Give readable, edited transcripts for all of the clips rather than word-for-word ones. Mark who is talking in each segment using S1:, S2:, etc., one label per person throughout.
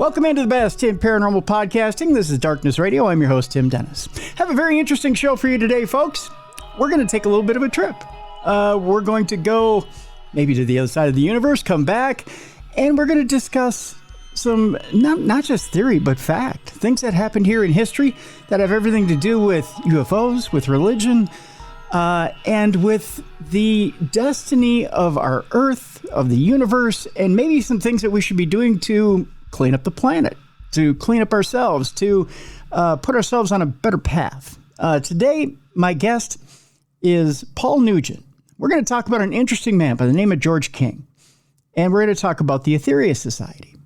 S1: Welcome into the best in paranormal podcasting. This is Darkness Radio. I'm your host, Tim Dennis. Have a very interesting show for you today, folks. We're going to take a little bit of a trip. We're going to go maybe to the other side of the universe, come back, and we're going to discuss some, not just theory, but fact. Things that happened here in history that have everything to do with UFOs, with religion, and with the destiny of our Earth, of the universe, and maybe some things that we should be doing to clean up the planet, to clean up ourselves, to put ourselves on a better path. Today, my guest is Paul Nugent. We're going to talk about an interesting man by the name of George King, and we're going to talk about the Aetherius Society.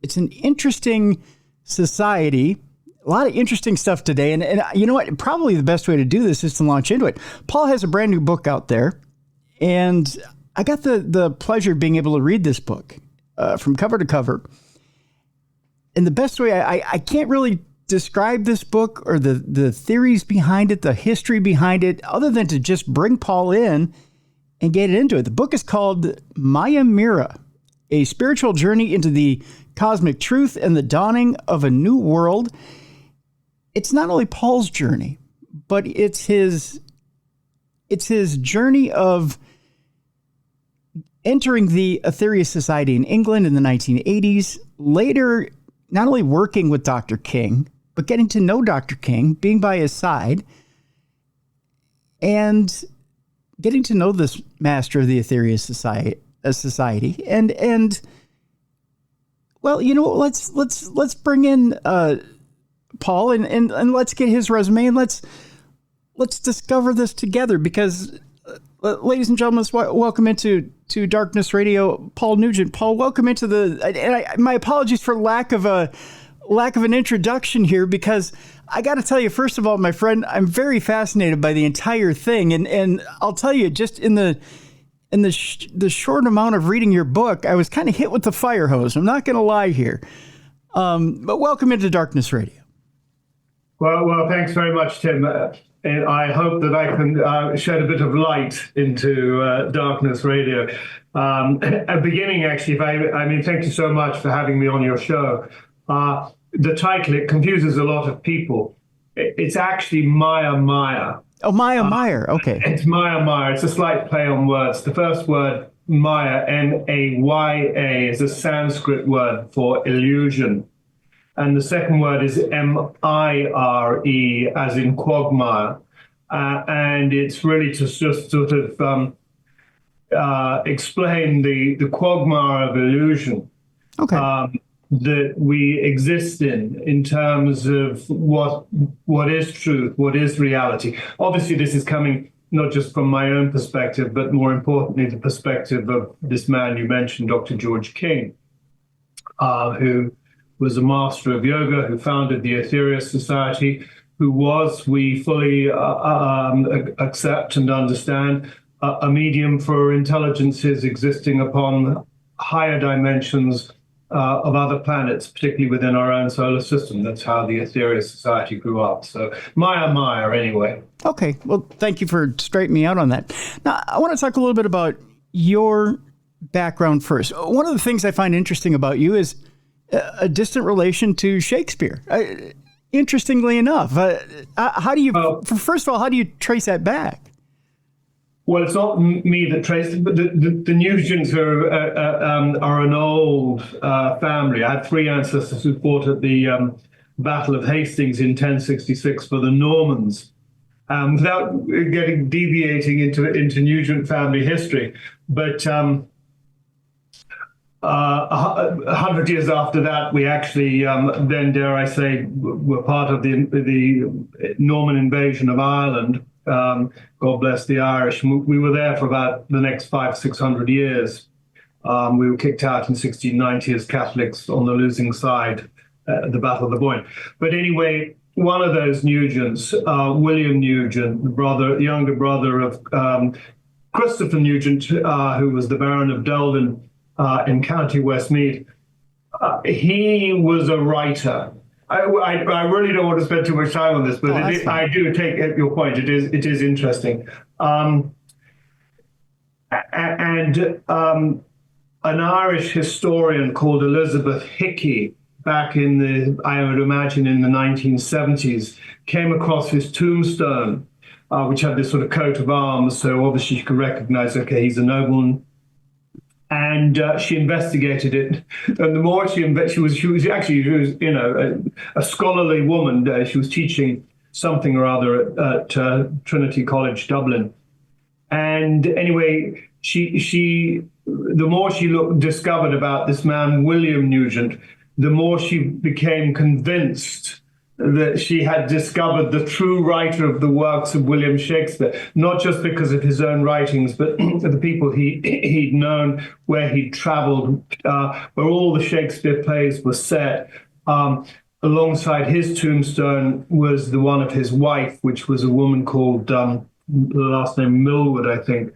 S1: It's an interesting society, a lot of interesting stuff today, and you know what? Probably the best way to do this is to launch into it. Paul has a brand new book out there, and I got the pleasure of being able to read this book from cover to cover. And the best way, I can't really describe this book or the theories behind it, the history behind it, other than to just bring Paul in and get into it. The book is called Mire, A Spiritual Journey into the Cosmic Truth and the Dawning of a New World. It's not only Paul's journey, but it's his journey of entering the Aetherius Society in England in the 1980s, later not only working with Dr. King, but getting to know Dr. King, being by his side, and getting to know this master of the Aetherius Society. And well, you know, let's bring in Paul and let's get his resume, and let's discover this together, because ladies and gentlemen, welcome into Darkness Radio, Paul Nugent. Paul, welcome into my apologies for lack of an introduction here, because I got to tell you, first of all, my friend, I'm very fascinated by the entire thing, and I'll tell you, just in the short amount of reading your book, I was kind of hit with the fire hose. I'm not going to lie here, but welcome into Darkness Radio.
S2: Well, thanks very much, Tim. And I hope that I can shed a bit of light into Darkness Radio. Beginning, actually, thank you so much for having me on your show. The title, it confuses a lot of people. It's actually Mire.
S1: Oh, Mire. Okay.
S2: It's Mire. It's a slight play on words. The first word, Maya, M-A-Y-A, is a Sanskrit word for illusion. And the second word is M-I-R-E, as in quagmire. And it's really to just sort of explain the quagmire of illusion that we exist in terms of what is truth, what is reality. Obviously, this is coming not just from my own perspective, but more importantly, the perspective of this man you mentioned, Dr. George King, who was a master of yoga, who founded the Aetherius Society, who was, we fully accept and understand, a medium for intelligences existing upon higher dimensions of other planets, particularly within our own solar system. That's how the Aetherius Society grew up. So Mire, anyway.
S1: Okay, well, thank you for straightening me out on that. Now, I want to talk a little bit about your background first. One of the things I find interesting about you is a distant relation to Shakespeare. Interestingly enough, how do you? First of all, how do you trace that back?
S2: Well, it's not me that traced it, but the Nugents are an old family. I had three ancestors who fought at the Battle of Hastings in 1066 for the Normans. Without deviating into Nugent family history, but 100 years after that, we actually then, dare I say, were part of the Norman invasion of Ireland. God bless the Irish. We were there for about the next 500-600 years. We were kicked out in 1690 as Catholics on the losing side at the Battle of the Boyne. But anyway, one of those Nugents, William Nugent, the younger brother of Christopher Nugent, who was the Baron of Delden, in County Westmeath, he was a writer. I really don't want to spend too much time on this, but I do take your point. It is interesting. A an Irish historian called Elizabeth Hickey, back in I would imagine in the 1970s, came across his tombstone, which had this sort of coat of arms. So obviously you could recognize, okay, he's a nobleman. And she investigated it, and the more she was a scholarly woman. She was teaching something or other at Trinity College Dublin, and anyway, the more she discovered about this man William Nugent, the more she became convinced that she had discovered the true writer of the works of William Shakespeare, not just because of his own writings, but the people he'd known, where he'd traveled, where all the Shakespeare plays were set. Alongside his tombstone was the one of his wife, which was a woman called, the last name Millwood, I think.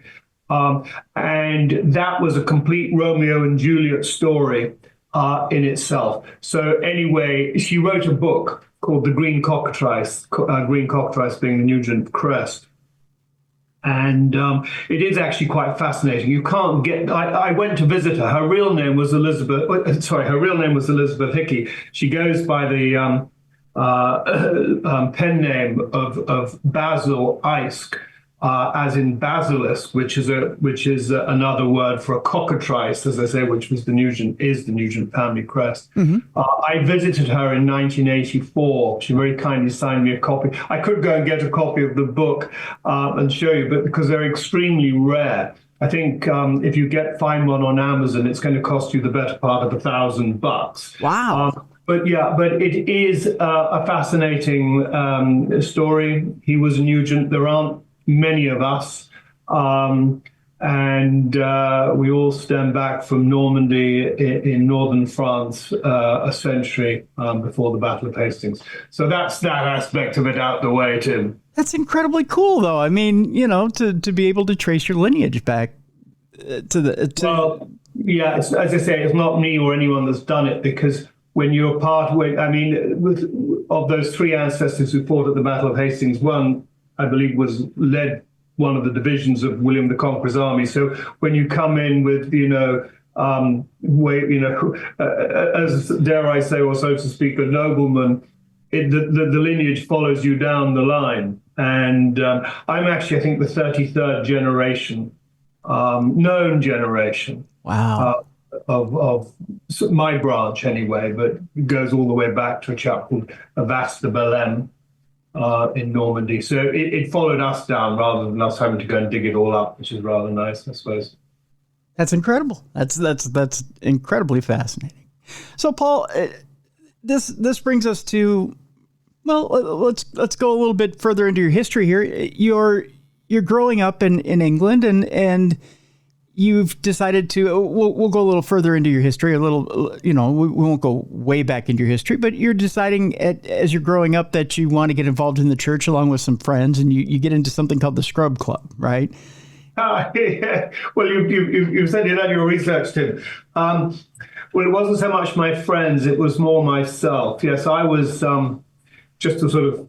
S2: And that was a complete Romeo and Juliet story in itself. So anyway, she wrote a book called The Green Cockatrice, green cockatrice being the Nugent crest. And it is actually quite fascinating. You can't get, I went to visit her. Her real name was Elizabeth Hickey. She goes by the pen name of Basil Eysk, as in basilisk, which is another word for a cockatrice, as I say, which was the Nugent family crest. Mm-hmm. I visited her in 1984. She very kindly signed me a copy. I could go and get a copy of the book and show you, but because they're extremely rare. I think if you find one on Amazon, it's going to cost you the better part of $1,000.
S1: Wow.
S2: But it is a fascinating story. He was a Nugent. There aren't many of us, and we all stem back from Normandy in northern France a century before the Battle of Hastings. So that's that aspect of it out the way, Tim.
S1: That's incredibly cool, though. I mean, to be able to trace your lineage back
S2: Well, yeah, as I say, it's not me or anyone that's done it, because when you're of those three ancestors who fought at the Battle of Hastings, one, I believe, led one of the divisions of William the Conqueror's army. So when you come in with, as dare I say, or so to speak, a nobleman, the lineage follows you down the line. And I'm actually, I think, the 33rd generation, known generation.
S1: Wow.
S2: Of my branch anyway, but it goes all the way back to a chap called Avast de Belém in Normandy. So it followed us down rather than us having to go and dig it all up, which is rather nice, I suppose.
S1: That's incredible. That's incredibly fascinating. So, Paul, this brings us to, well, let's go a little bit further into your history here. You're growing up in England, and you've decided to, we'll go a little further into your history, we won't go way back into your history, but you're deciding as you're growing up that you want to get involved in the church along with some friends, and you get into something called the Scrub Club, right?
S2: Yeah. Well, you said you done your research, Tim. Well, it wasn't so much my friends, it was more myself. Yes, I was, just to sort of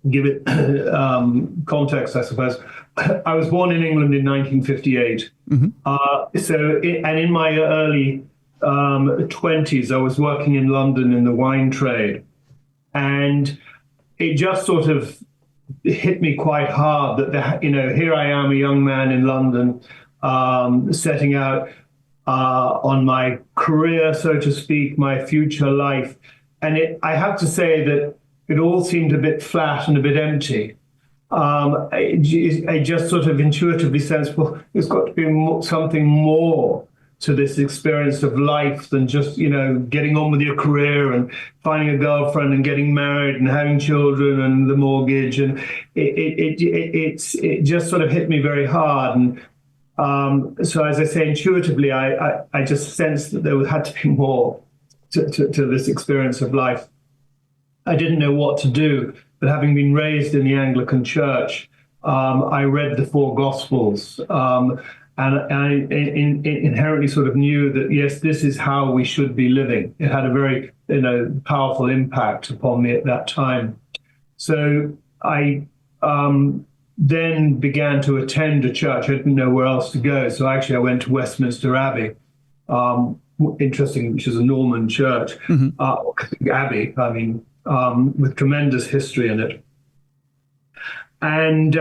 S2: give it context, I suppose, I was born in England in 1958. Mm-hmm. And in my early 20s, I was working in London in the wine trade. And it just sort of hit me quite hard that, here I am, a young man in London, setting out on my career, so to speak, my future life. And I have to say that it all seemed a bit flat and a bit empty. I just sort of intuitively sensed, well, there's got to be something more to this experience of life than just, getting on with your career and finding a girlfriend and getting married and having children and the mortgage. And it just sort of hit me very hard. And so, as I say, intuitively, I just sensed that there had to be more to this experience of life. I didn't know what to do. But having been raised in the Anglican Church, I read the four Gospels, and I inherently sort of knew that, yes, this is how we should be living. It had a very, powerful impact upon me at that time. So I then began to attend a church. I didn't know where else to go. So actually I went to Westminster Abbey. interesting, which is a Norman church, abbey, I mean, with tremendous history in it. And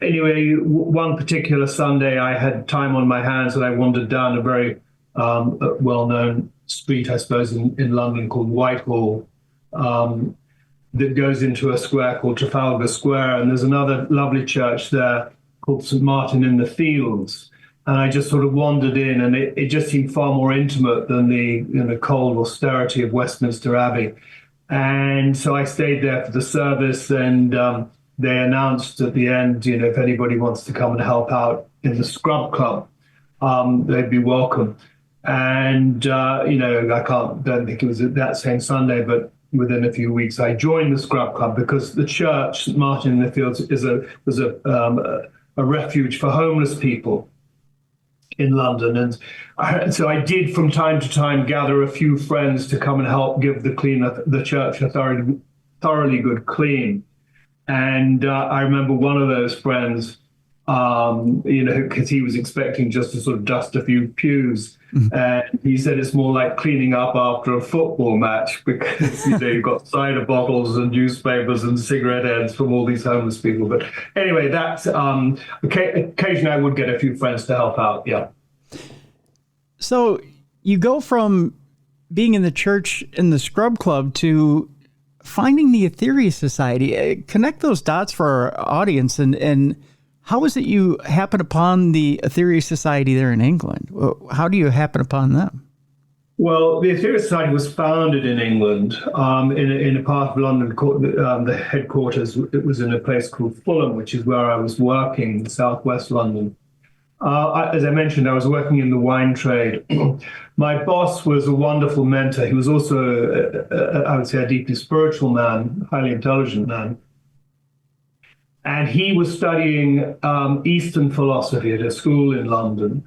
S2: anyway, one particular Sunday, I had time on my hands and I wandered down a very well-known street, I suppose, in London called Whitehall, that goes into a square called Trafalgar Square. And there's another lovely church there called St. Martin in the Fields. And I just sort of wandered in, and it just seemed far more intimate than the cold austerity of Westminster Abbey. And so I stayed there for the service, and they announced at the end, if anybody wants to come and help out in the Scrub Club, they'd be welcome. And, don't think it was that same Sunday, but within a few weeks, I joined the Scrub Club because the church, St. Martin in the Fields, was a refuge for homeless people in London. And so I did from time to time gather a few friends to come and help give the church a thoroughly good clean. And I remember one of those friends, because he was expecting just to sort of dust a few pews. And he said it's more like cleaning up after a football match because you've got cider bottles and newspapers and cigarette ends from all these homeless people. But anyway, that's occasionally I would get a few friends to help out. Yeah.
S1: So you go from being in the church in the Scrub Club to finding the Aetherius Society. Connect those dots for our audience, and how is it you happen upon the Aetherius Society there in England? How do you happen upon them?
S2: Well, the Aetherius Society was founded in England, in a part of London, the headquarters. It was in a place called Fulham, which is where I was working, in southwest London. As I mentioned, I was working in the wine trade. My boss was a wonderful mentor. He was also, I would say, a deeply spiritual man, highly intelligent man. And he was studying Eastern philosophy at a school in London.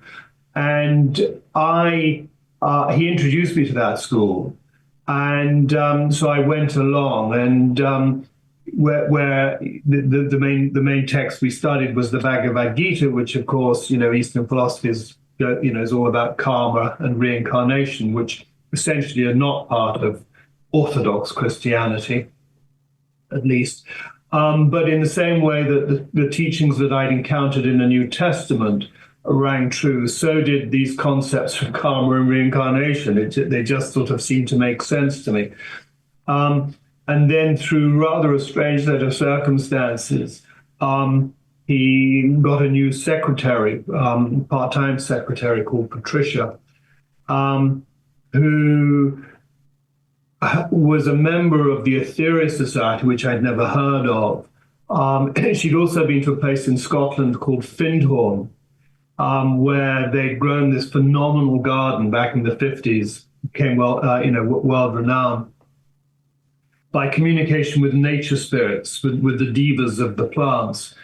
S2: And he introduced me to that school. And so I went along, and where the main text we studied was the Bhagavad Gita, which, of course, Eastern philosophy is all about karma and reincarnation, which essentially are not part of Orthodox Christianity, at least. But in the same way that the teachings that I'd encountered in the New Testament rang true, so did these concepts of karma and reincarnation. They just sort of seemed to make sense to me. And then through rather a strange set of circumstances, he got a new secretary, part-time secretary called Patricia, who was a member of the Aetherius Society, which I'd never heard of. She'd also been to a place in Scotland called Findhorn, where they'd grown this phenomenal garden back in the 50s, became world-renowned, by communication with nature spirits, with the devas of the plants.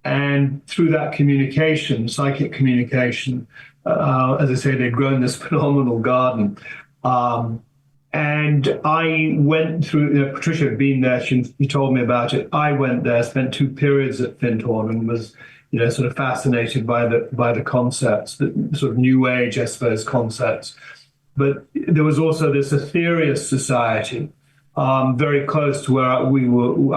S2: And through that communication, psychic communication, as I say, they'd grown this phenomenal garden. And I went through, Patricia had been there, she told me about it. I went there, spent 2 periods at Findhorn, and was, sort of fascinated by the concepts, the sort of New Age, I suppose, concepts. But there was also this Aetherius Society, very close to where I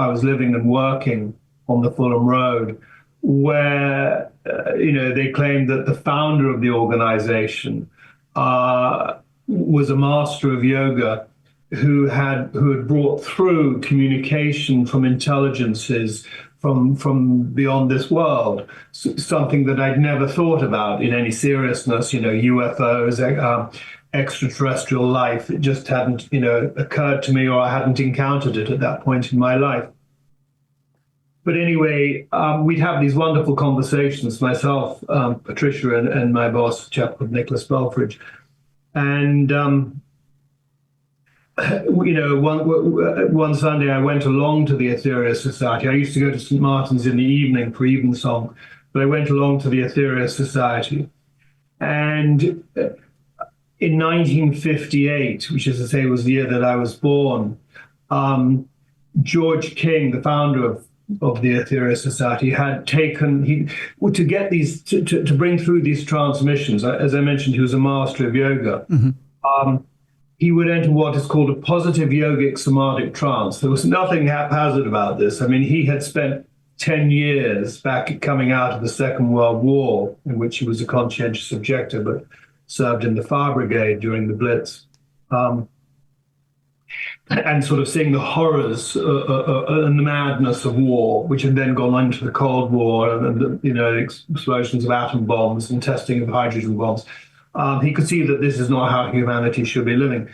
S2: was living and working on the Fulham Road, where, they claimed that the founder of the organization was a master of yoga who had brought through communication from intelligences from beyond this world, something that I'd never thought about in any seriousness, UFOs, extraterrestrial life. It just hadn't, occurred to me, or I hadn't encountered it at that point in my life. But anyway, we'd have these wonderful conversations, myself, Patricia, and my boss, a chap called Nicholas Belfridge. And, one Sunday I went along to the Aetherius Society. I used to go to St. Martin's in the evening for evensong, but I went along to the Aetherius Society. And in 1958, which, as I say, was the year that I was born, George King, the founder the Aetherius Society had taken to get these to bring through these transmissions. As I mentioned, he was a master of yoga. He would enter what is called a positive yogic samadhic trance. There was nothing haphazard about this. I mean, he had spent 10 years back coming out of the Second World War, in which he was a conscientious objector, but served in the fire brigade during the Blitz. And sort of seeing the horrors and the madness of war, which had then gone into the Cold War and the explosions of atom bombs and testing of hydrogen bombs. He could see that this is not how humanity should be living,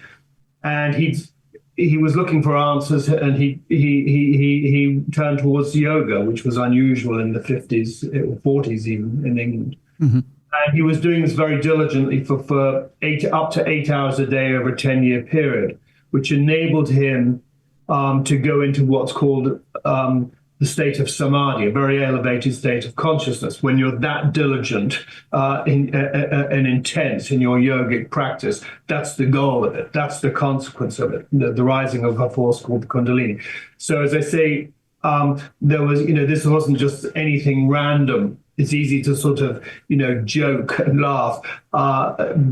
S2: and he was looking for answers, and he turned towards yoga, which was unusual in the 50s or 40s even in England. And he was doing this very diligently for up to 8 hours a day over a 10-year period, which enabled him to go into what's called the state of samadhi, a very elevated state of consciousness. When you're that diligent and intense in your yogic practice, that's the goal of it. That's the consequence of it, the rising of a force called the Kundalini. So as I say, there was, this wasn't just anything random. It's easy to sort of, joke and laugh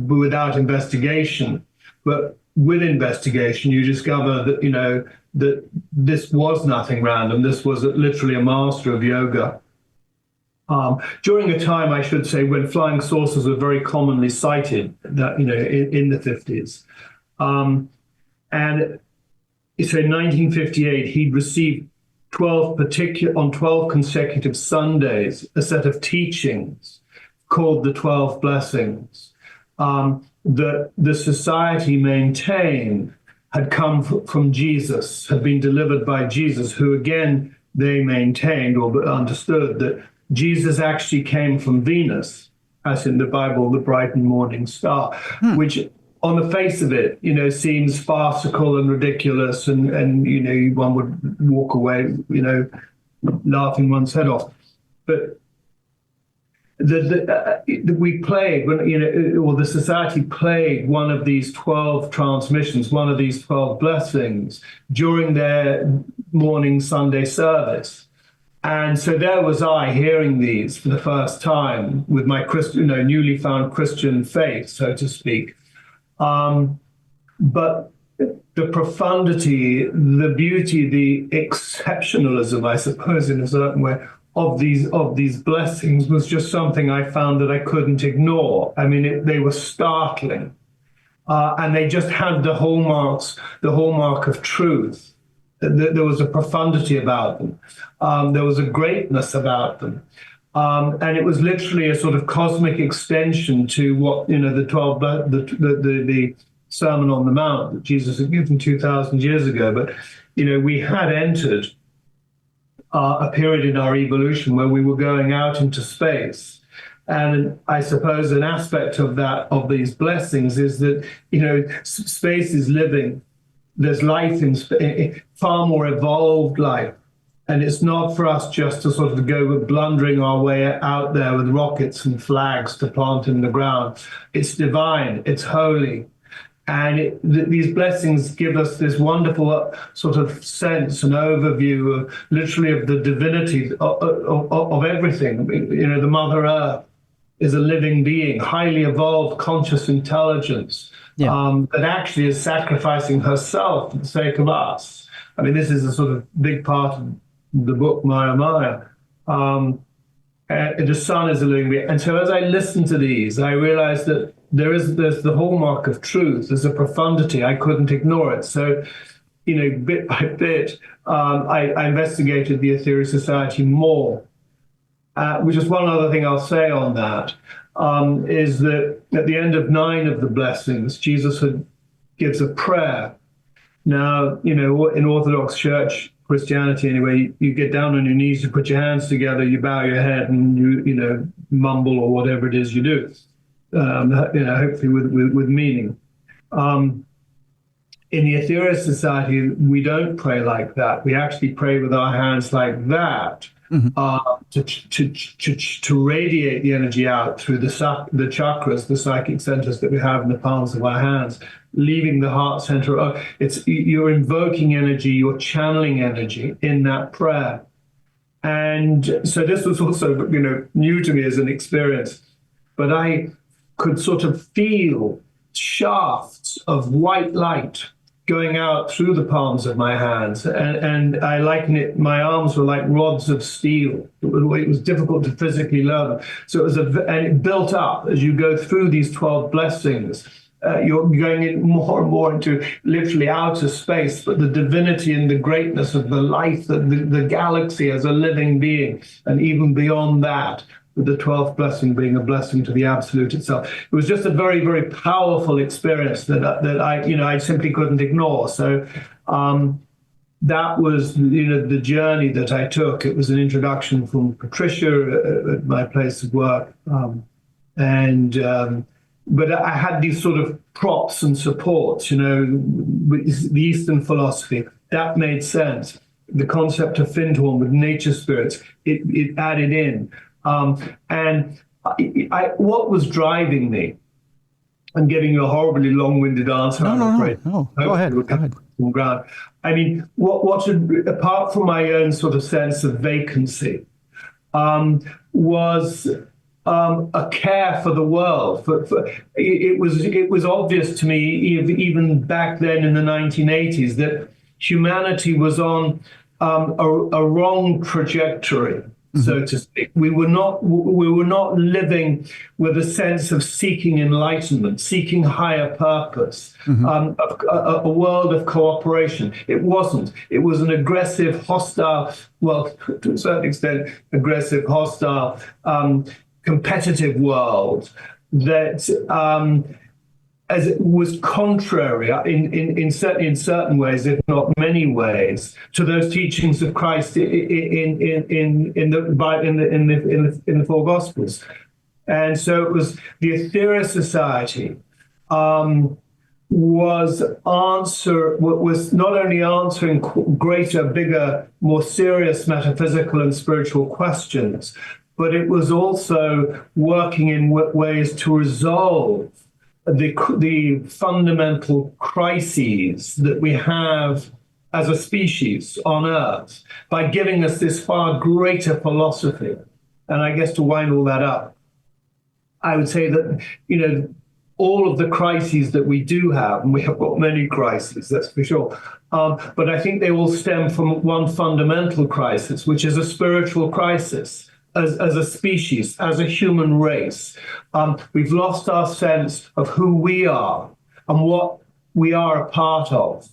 S2: without investigation. But with investigation, you discover that, that this was nothing random. This was literally a master of yoga. During a time, I should say, when flying saucers were very commonly sighted, that in the 50s. And so in 1958, he'd received 12 consecutive Sundays, a set of teachings called the 12 Blessings, that the society maintained had come from Jesus, had been delivered by Jesus, who again, they maintained or understood that Jesus actually came from Venus, as in the Bible, the bright and morning star, which on the face of it, seems farcical and ridiculous, and one would walk away, laughing one's head off. But we played, or the society played one of these 12 transmissions, one of these 12 blessings during their morning Sunday service. And so there was I hearing these for the first time with my newly found Christian faith, so to speak. But the profundity, the beauty, the exceptionalism, I suppose, in a certain way, of these blessings was just something I found that I couldn't ignore. I mean, they were startling, and they just had the hallmark of truth. There was a profundity about them. There was a greatness about them. And it was literally a sort of cosmic extension to what, the Sermon on the Mount that Jesus had given 2,000 years ago. But, we had entered a period in our evolution where we were going out into space. And I suppose an aspect of these blessings is that, space is living. There's life in far more evolved life. And it's not for us just to sort of go blundering our way out there with rockets and flags to plant in the ground. It's divine, it's holy. And these blessings give us this wonderful sort of sense and overview of literally of the divinity of everything. The Mother Earth is a living being, highly evolved conscious intelligence that actually is sacrificing herself for the sake of us. I mean, this is a sort of big part of the book Mire. The sun is a living being. And so as I listen to these, I realized that there's the hallmark of truth. There's a profundity. I couldn't ignore it. So, bit by bit, I investigated the Aetherius Society more, which is one other thing I'll say on that, is that at the end of 9 of the blessings, Jesus gives a prayer. Now, in Orthodox Church, Christianity anyway, you get down on your knees, you put your hands together, you bow your head, and you mumble or whatever it is you do. Hopefully with meaning. In the Aetherius Society, we don't pray like that. We actually pray with our hands like that, to radiate the energy out through the chakras, the psychic centers that we have in the palms of our hands, leaving the heart center. You're invoking energy, you're channeling energy in that prayer. And so this was also, new to me as an experience. But I could sort of feel shafts of white light going out through the palms of my hands. And I liken it, my arms were like rods of steel. It was difficult to physically learn. So and it built up as you go through these 12 blessings. You're going in more and more into literally outer space, but the divinity and the greatness of the life, the galaxy as a living being, and even beyond that, with the 12th blessing being a blessing to the absolute itself. It was just a very, very powerful experience that I simply couldn't ignore. So that was, the journey that I took. It was an introduction from Patricia at my place of work, but I had these sort of props and supports, with the Eastern philosophy. That made sense. The concept of Findhorn with nature spirits, it added in. And what was driving me, I'm giving you a horribly long-winded answer.
S1: No. Go ahead.
S2: Ground. I mean, what apart from my own sort of sense of vacancy, was a care for the world. It was obvious to me even back then in the 1980s that humanity was on a wrong trajectory. So to speak, we were not living with a sense of seeking enlightenment, seeking higher purpose, a world of cooperation. It wasn't. It was an aggressive, hostile, well, to a certain extent, aggressive, hostile, competitive world that as it was contrary in certain ways, if not many ways, to those teachings of Christ in the four Gospels. And so it was the Aetherius Society was not only answering greater, bigger, more serious metaphysical and spiritual questions, but it was also working in ways to resolve the fundamental crises that we have as a species on Earth by giving us this far greater philosophy. And I guess to wind all that up, I would say that, all of the crises that we do have, and we have got many crises, that's for sure, but I think they all stem from one fundamental crisis, which is a spiritual crisis. As a species, as a human race, we've lost our sense of who we are and what we are a part of.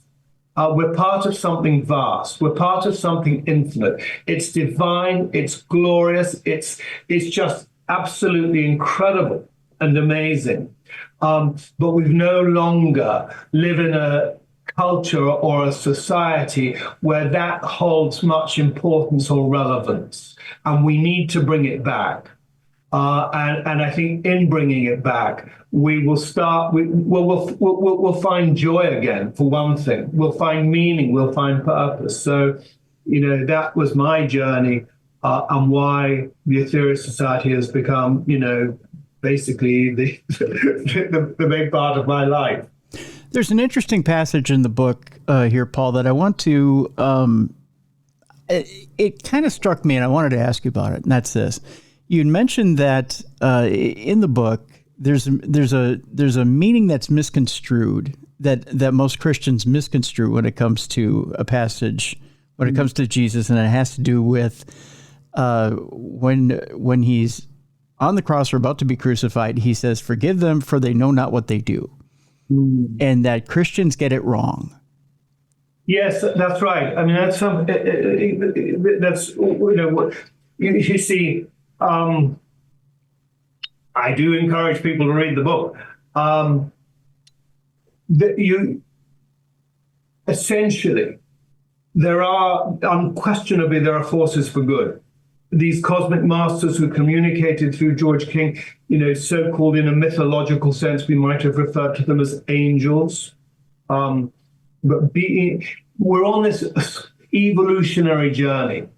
S2: We're part of something vast. We're part of something infinite. It's divine. It's glorious. It's just absolutely incredible and amazing. But we've no longer live in a culture or a society where that holds much importance or relevance. And we need to bring it back. And I think in bringing it back, we will start, we'll find joy again, for one thing. We'll find meaning, we'll find purpose. So, that was my journey and why the Aetherius Society has become, basically the big part of my life.
S1: There's an interesting passage in the book here, Paul, that I want to, it kind of struck me and I wanted to ask you about it. And that's this. You mentioned that in the book, there's a meaning that's misconstrued, that most Christians misconstrue when it comes to a passage, when it comes to Jesus. And it has to do with when he's on the cross or about to be crucified, he says, "Forgive them, for they know not what they do." And that Christians get it wrong.
S2: Yes, that's right. I mean, that's you see. I do encourage people to read the book. Essentially, unquestionably, there are forces for good. These cosmic masters who communicated through George King, so-called in a mythological sense, we might have referred to them as angels. But we're on this evolutionary journey.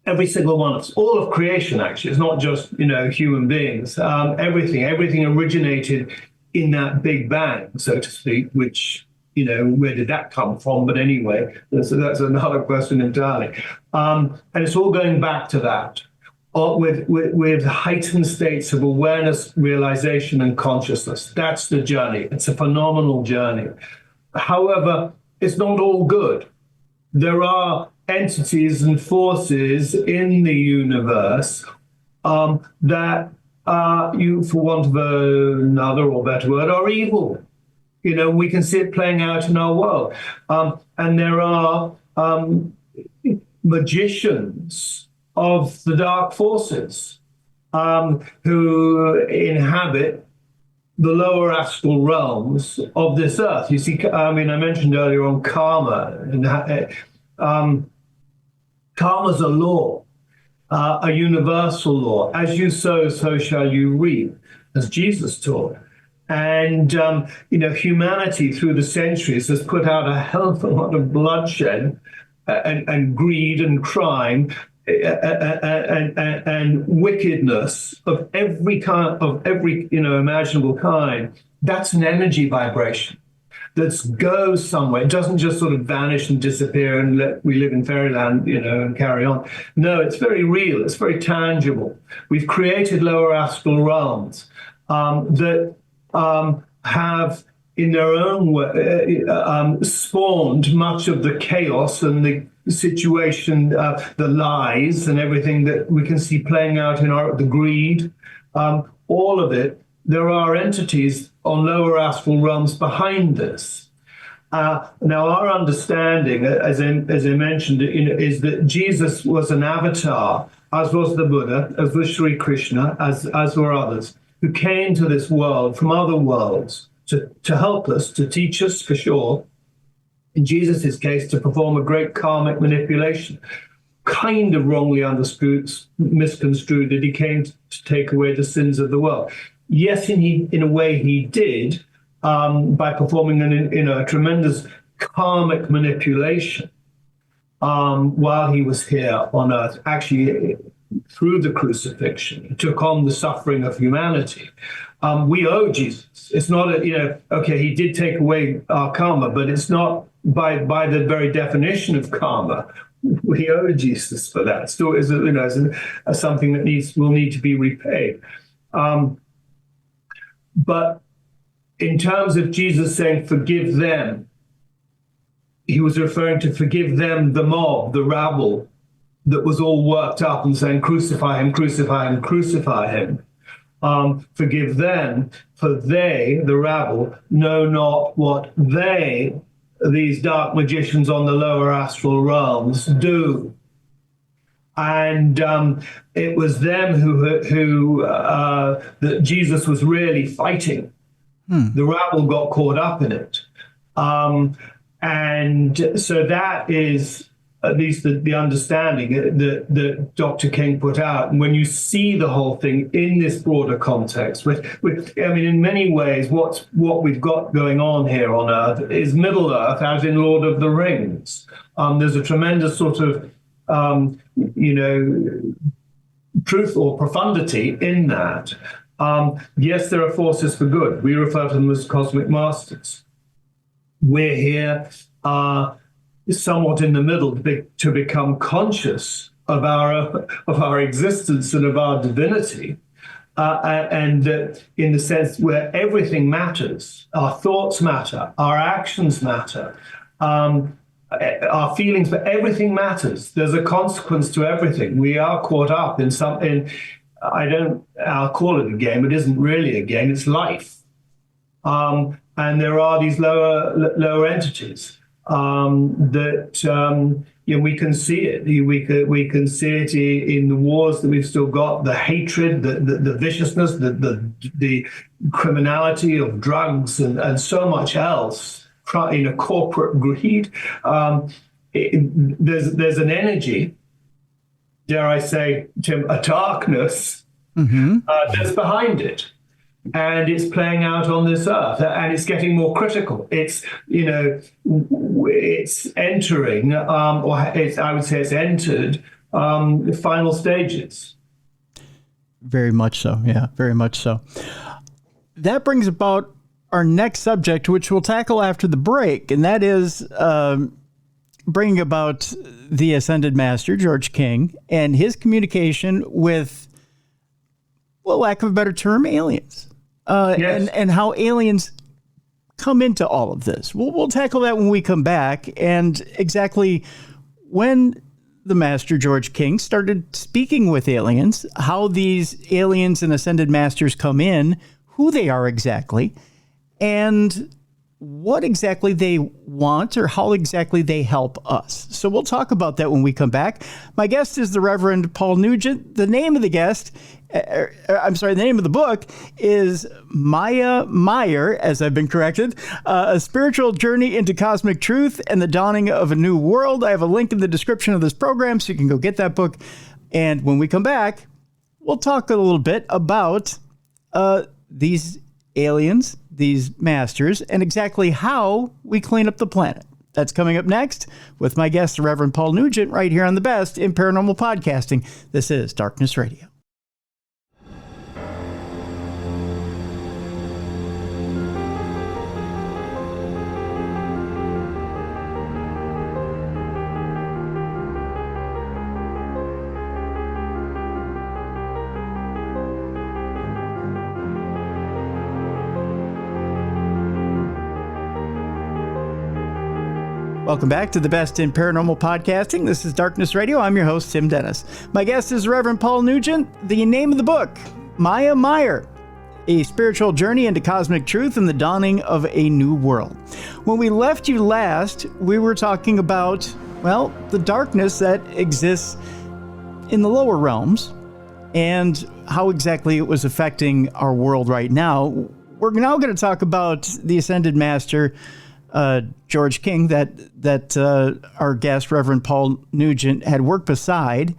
S2: Every single one of us, all of creation, actually, it's not just, human beings. Everything originated in that Big Bang, so to speak, which where did that come from? But anyway, that's another question entirely. And it's all going back to that, with heightened states of awareness, realization, and consciousness. That's the journey. It's a phenomenal journey. However, it's not all good. There are entities and forces in the universe that for want of another or better word, are evil. We can see it playing out in our world. And there are magicians of the dark forces who inhabit the lower astral realms of this earth. You see, I mentioned earlier on karma. Karma's a law, a universal law. As you sow, so shall you reap, as Jesus taught. And, humanity through the centuries has put out a hell of a lot of bloodshed and greed and crime and wickedness of every kind, imaginable kind. That's an energy vibration that goes somewhere. It doesn't just sort of vanish and disappear and we live in fairyland, and carry on. No, it's very real. It's very tangible. We've created lower astral realms that have, in their own way, spawned much of the chaos and the situation, the lies and everything that we can see playing out in the greed, all of it. There are entities on lower astral realms behind this. Now, our understanding, as I mentioned, is that Jesus was an avatar, as was the Buddha, as was Sri Krishna, as were others, who came to this world from other worlds to help us, to teach us for sure. In Jesus' case, to perform a great karmic manipulation, kind of wrongly misconstrued that he came to take away the sins of the world. Yes, in a way he did, by performing a tremendous karmic manipulation while he was here on earth. Actually, through the crucifixion, he took on the suffering of humanity. We owe Jesus. It's not he did take away our karma, but it's not by the very definition of karma. We owe Jesus for that. Still, is something that will need to be repaid. But in terms of Jesus saying, forgive them, he was referring to forgive them, the mob, the rabble that was all worked up and saying, crucify him, crucify him, crucify him. Forgive them, for they, the rabble, know not what these dark magicians on the lower astral realms, do. And it was them who that Jesus was really fighting. The rabble got caught up in it. And so that is at least the understanding that Dr. King put out. And when you see the whole thing in this broader context, in many ways, what we've got going on here on Earth is Middle Earth, as in Lord of the Rings. There's a tremendous sort of truth or profundity in that. Yes, there are forces for good. We refer to them as cosmic masters. We're here somewhat in the middle to become conscious of our existence and of our divinity, and in the sense where everything matters. Our thoughts matter, our actions matter, our feelings, but everything matters. There's a consequence to everything. We are caught up in I'll call it a game. It isn't really a game. It's life. And there are these lower entities that we can see it. We can see it in the wars that we've still got, the hatred, the viciousness, the criminality of drugs and so much else. Corporate greed. There's an energy, dare I say, Tim, a darkness that's behind it. And it's playing out on this earth, and it's getting more critical. It's entering, I would say it's entered the final stages.
S1: Very much so. Yeah, very much so. That brings about our next subject, which we'll tackle after the break, and that is bringing about the Ascended Master, George King, and his communication with, well, lack of a better term, aliens.
S2: Yes.
S1: And how aliens come into all of this. We'll tackle that when we come back, and exactly when the Master George King started speaking with aliens, how these aliens and Ascended Masters come in, who they are exactly, and what exactly they want or how exactly they help us. So we'll talk about that when we come back. My guest is the Reverend Paul Nugent. The name of the the name of the book is Mire, as I've been corrected, A Spiritual Journey into Cosmic Truth and the Dawning of a New World. I have a link in the description of this program so you can go get that book. And when we come back, we'll talk a little bit about these aliens, these masters, and exactly how we clean up the planet. That's coming up next with my guest, the Reverend Paul Nugent, right here on the Best in Paranormal Podcasting. This is Darkness Radio. Welcome back to the Best in Paranormal Podcasting. This is Darkness Radio. I'm your host, Tim Dennis. My guest is Reverend Paul Nugent. The name of the book, Mire, A Spiritual Journey into Cosmic Truth and the Dawning of a New World. When we left you last, we were talking about, well, the darkness that exists in the lower realms and how exactly it was affecting our world right now. We're now going to talk about the Ascended Master, George King, that our guest, Reverend Paul Nugent, had worked beside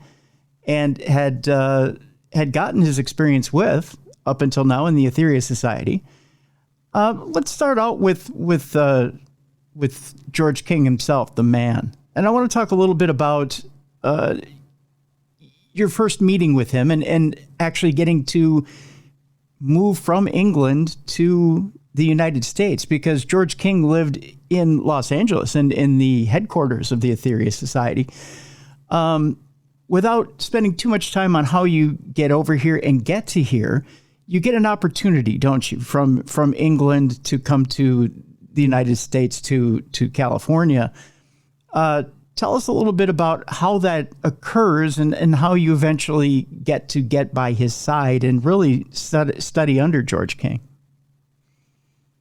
S1: and had gotten his experience with up until now in the Aetherius Society. Let's start out with George King himself, the man. And I want to talk a little bit about your first meeting with him and actually getting to move from England to the United States, because George King lived in Los Angeles and in the headquarters of the Aetherius Society. Without spending too much time on how you get over here and get to here, you get an opportunity, don't you, from England to come to the United States to California. Tell us a little bit about how that occurs and how you eventually get by his side and really study under George King.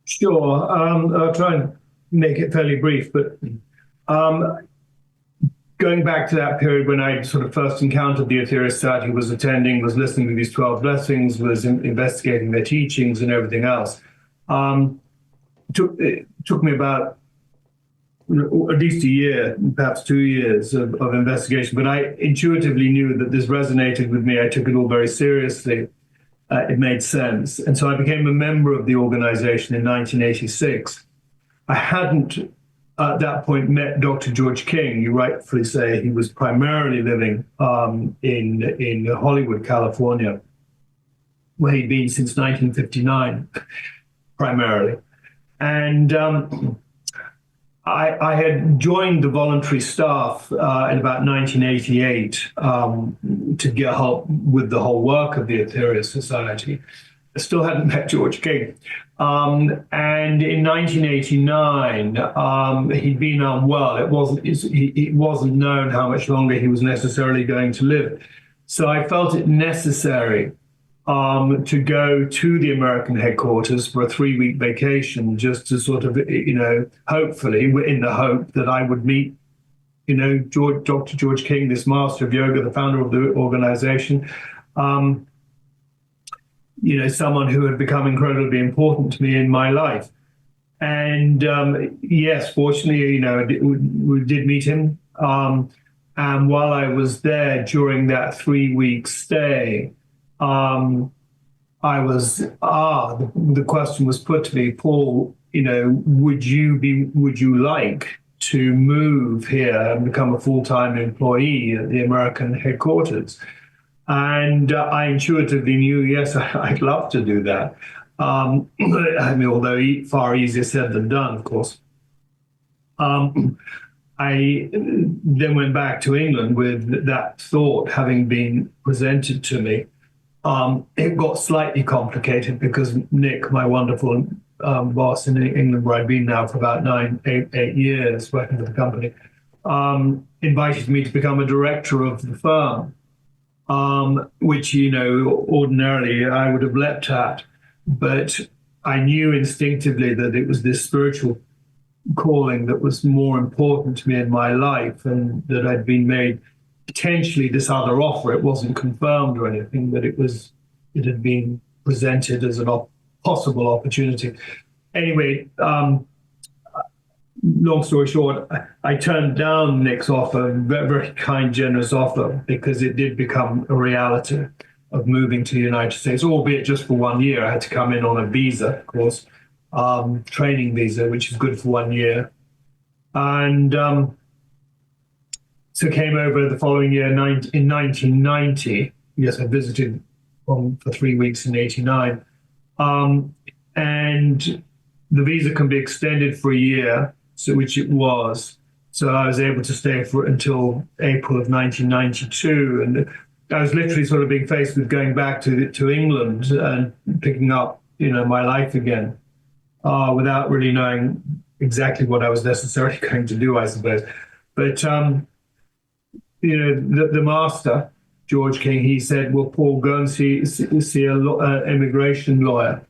S2: Sure. I'll try and make it fairly brief, but going back to that period when I sort of first encountered the Aetherius Society, was listening to these 12 blessings, was investigating their teachings and everything else. It took me about at least a year, perhaps 2 years of investigation, but I intuitively knew that this resonated with me. I took it all very seriously. It made sense. And so I became a member of the organization in 1986. I hadn't at that point met Dr. George King. You rightfully say he was primarily living in Hollywood, California, where he'd been since 1959, primarily. And I had joined the voluntary staff in about 1988 to get help with the whole work of the Aetherius Society. I still hadn't met George King. And in 1989, he'd been unwell. It wasn't known how much longer he was necessarily going to live. So I felt it necessary to go to the American headquarters for a 3-week vacation, just to sort of, hopefully, in the hope that I would meet, Dr. George King, this master of yoga, the founder of the organization, someone who had become incredibly important to me in my life. And yes, fortunately, we did meet him. And while I was there during that 3-week stay, the question was put to me, Paul, would you like to move here and become a full-time employee at the American headquarters? And I intuitively knew, yes, I'd love to do that. I mean, although far easier said than done, of course. I then went back to England with that thought having been presented to me. It got slightly complicated because Nick, my wonderful boss in England, where I'd been now for about 8 years working for the company, invited me to become a director of the firm, which, ordinarily I would have leapt at. But I knew instinctively that it was this spiritual calling that was more important to me in my life, and that I'd been made potentially this other offer. It wasn't confirmed or anything, but it had been presented as a possible opportunity. Anyway, long story short, I turned down Nick's offer, very, very kind, generous offer, because it did become a reality of moving to the United States, albeit just for 1 year. I had to come in on a visa, of course, training visa, which is good for 1 year. And so came over the following year in 1990. Yes, I visited for 3 weeks in 89. And the visa can be extended for a year, which it was. So I was able to stay until April of 1992. And I was literally sort of being faced with going back to England and picking up, my life again, without really knowing exactly what I was necessarily going to do, I suppose. But, the master, George King, he said, well, Paul, go and see an immigration lawyer,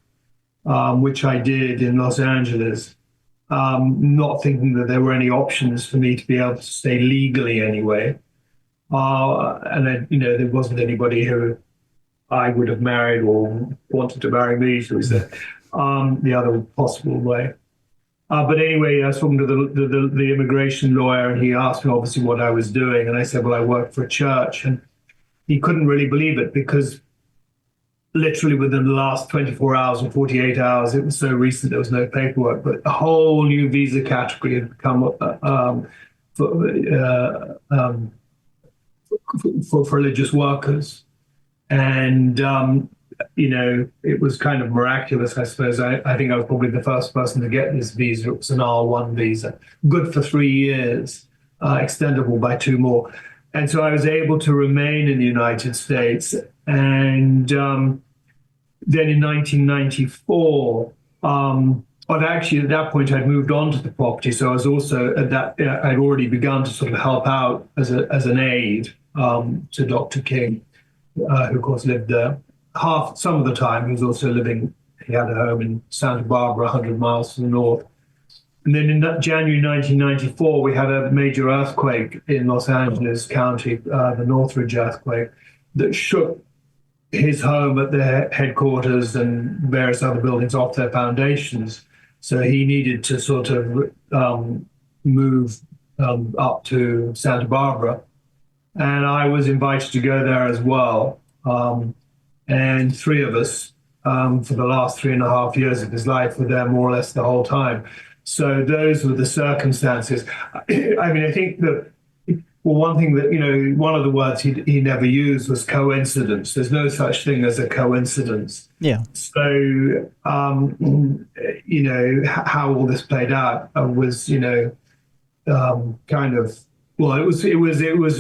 S2: which I did in Los Angeles, not thinking that there were any options for me to be able to stay legally anyway. And then, there wasn't anybody who I would have married or wanted to marry me, so we said, the other possible way. But anyway, I was talking to the immigration lawyer, and he asked me obviously what I was doing. And I said, well, I work for a church. And he couldn't really believe it, because literally within the last 24 hours or 48 hours, it was so recent, there was no paperwork, but a whole new visa category had become for religious workers. And, it was kind of miraculous, I suppose. I think I was probably the first person to get this visa. It was an R1 visa, good for 3 years, extendable by 2 more. And so I was able to remain in the United States. And then in 1994, but actually at that point I'd moved on to the property. So I was also I'd already begun to sort of help out as an aide to Dr. King, who of course lived there some of the time. He was also he had a home in Santa Barbara, 100 miles to the north. And then in January 1994, we had a major earthquake in Los Angeles County, the Northridge earthquake, that shook his home at their headquarters and various other buildings off their foundations. So he needed to sort of move up to Santa Barbara. And I was invited to go there as well. And 3 of us, for the last 3.5 years of his life, were there more or less the whole time. So those were the circumstances. I mean, I think that, well, one thing that, one of the words he never used was coincidence. There's no such thing as a coincidence. Yeah. So, how all this played out was, kind of, well, it was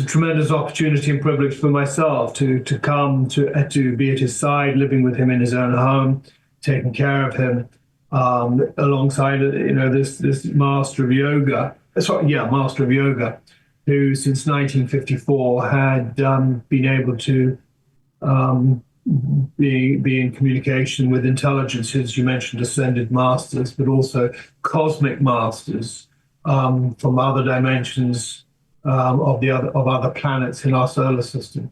S2: a tremendous opportunity and privilege for myself to come to be at his side, living with him in his own home, taking care of him, alongside this master of yoga. Master of yoga, who since 1954 had been able to be in communication with intelligences. You mentioned ascended masters, but also cosmic masters from other dimensions of other planets in our solar system.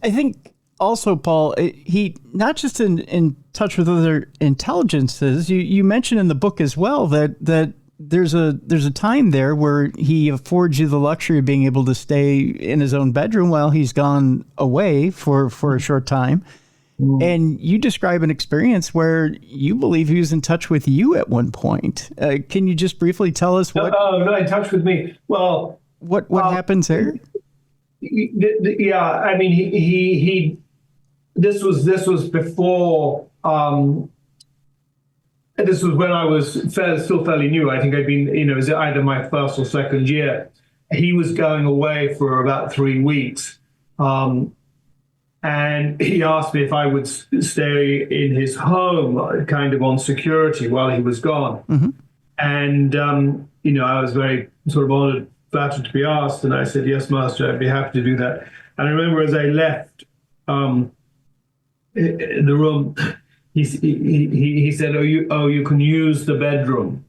S1: I think also, Paul, he not just in touch with other intelligences. You mentioned in the book as well that there's a time there where he affords you the luxury of being able to stay in his own bedroom while he's gone away for a short time. Mm. And you describe an experience where you believe he was in touch with you at one point. Can you just briefly tell us what?
S2: No, in touch with me. Well,
S1: what happens there?
S2: Yeah, I mean, he. This was before this was when I was still fairly new. I think I'd been, it was either my first or second year. He was going away for about 3 weeks. And he asked me if I would stay in his home, kind of on security while he was gone. Mm-hmm. And, I was very sort of honored, flattered to be asked. And I said, yes, Master, I'd be happy to do that. And I remember as I left the room, he said, you can use the bedroom.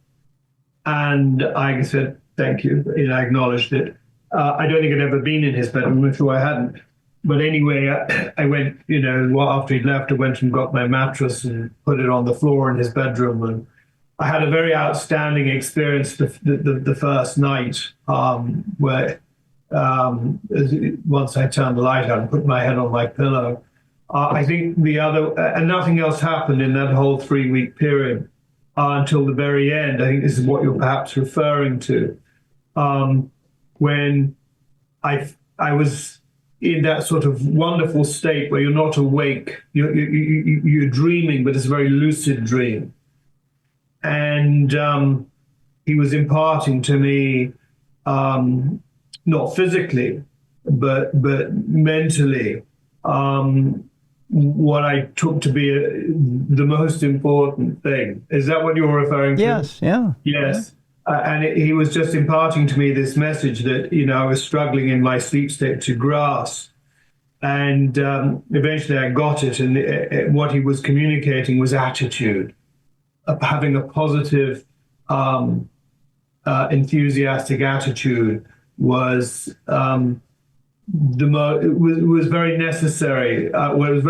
S2: And I said, thank you. And I acknowledged it. I don't think I'd ever been in his bedroom. I'm sure I hadn't. But anyway, I went, after he'd left, I went and got my mattress and put it on the floor in his bedroom. And I had a very outstanding experience the first night where once I turned the light on and put my head on my pillow, I think and nothing else happened in that whole 3-week period until the very end. I think this is what you're perhaps referring to, when I was in that sort of wonderful state where you're not awake, you're dreaming, but it's a very lucid dream. And he was imparting to me, not physically, but mentally, what I took to be the most important thing. Is that what you're referring to?
S1: Yes, yeah.
S2: Yes. And he was just imparting to me this message that, I was struggling in my sleep state to grasp. And eventually I got it. And what he was communicating was attitude, of having a positive, enthusiastic attitude was it was very necessary. It was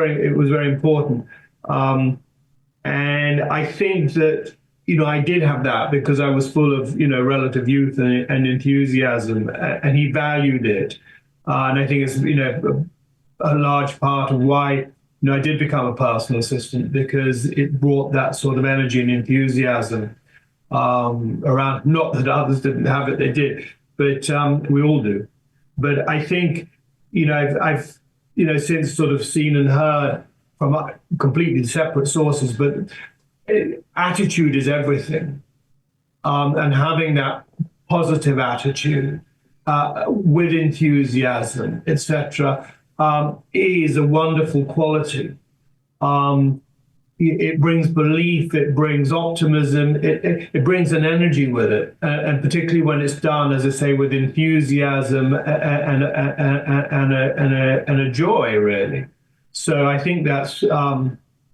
S2: very important. And I think that, I did have that because I was full of, relative youth and enthusiasm, and he valued it. And I think it's, a large part of why, I did become a personal assistant, because it brought that sort of energy and enthusiasm around. Not that others didn't have it, they did, but we all do. But I think, I've since sort of seen and heard from completely separate sources, but attitude is everything. And having that positive attitude with enthusiasm, etc., is a wonderful quality. It brings belief, it brings optimism, it brings an energy with it, and particularly when it's done, as I say, with enthusiasm and a joy, really. So I think that's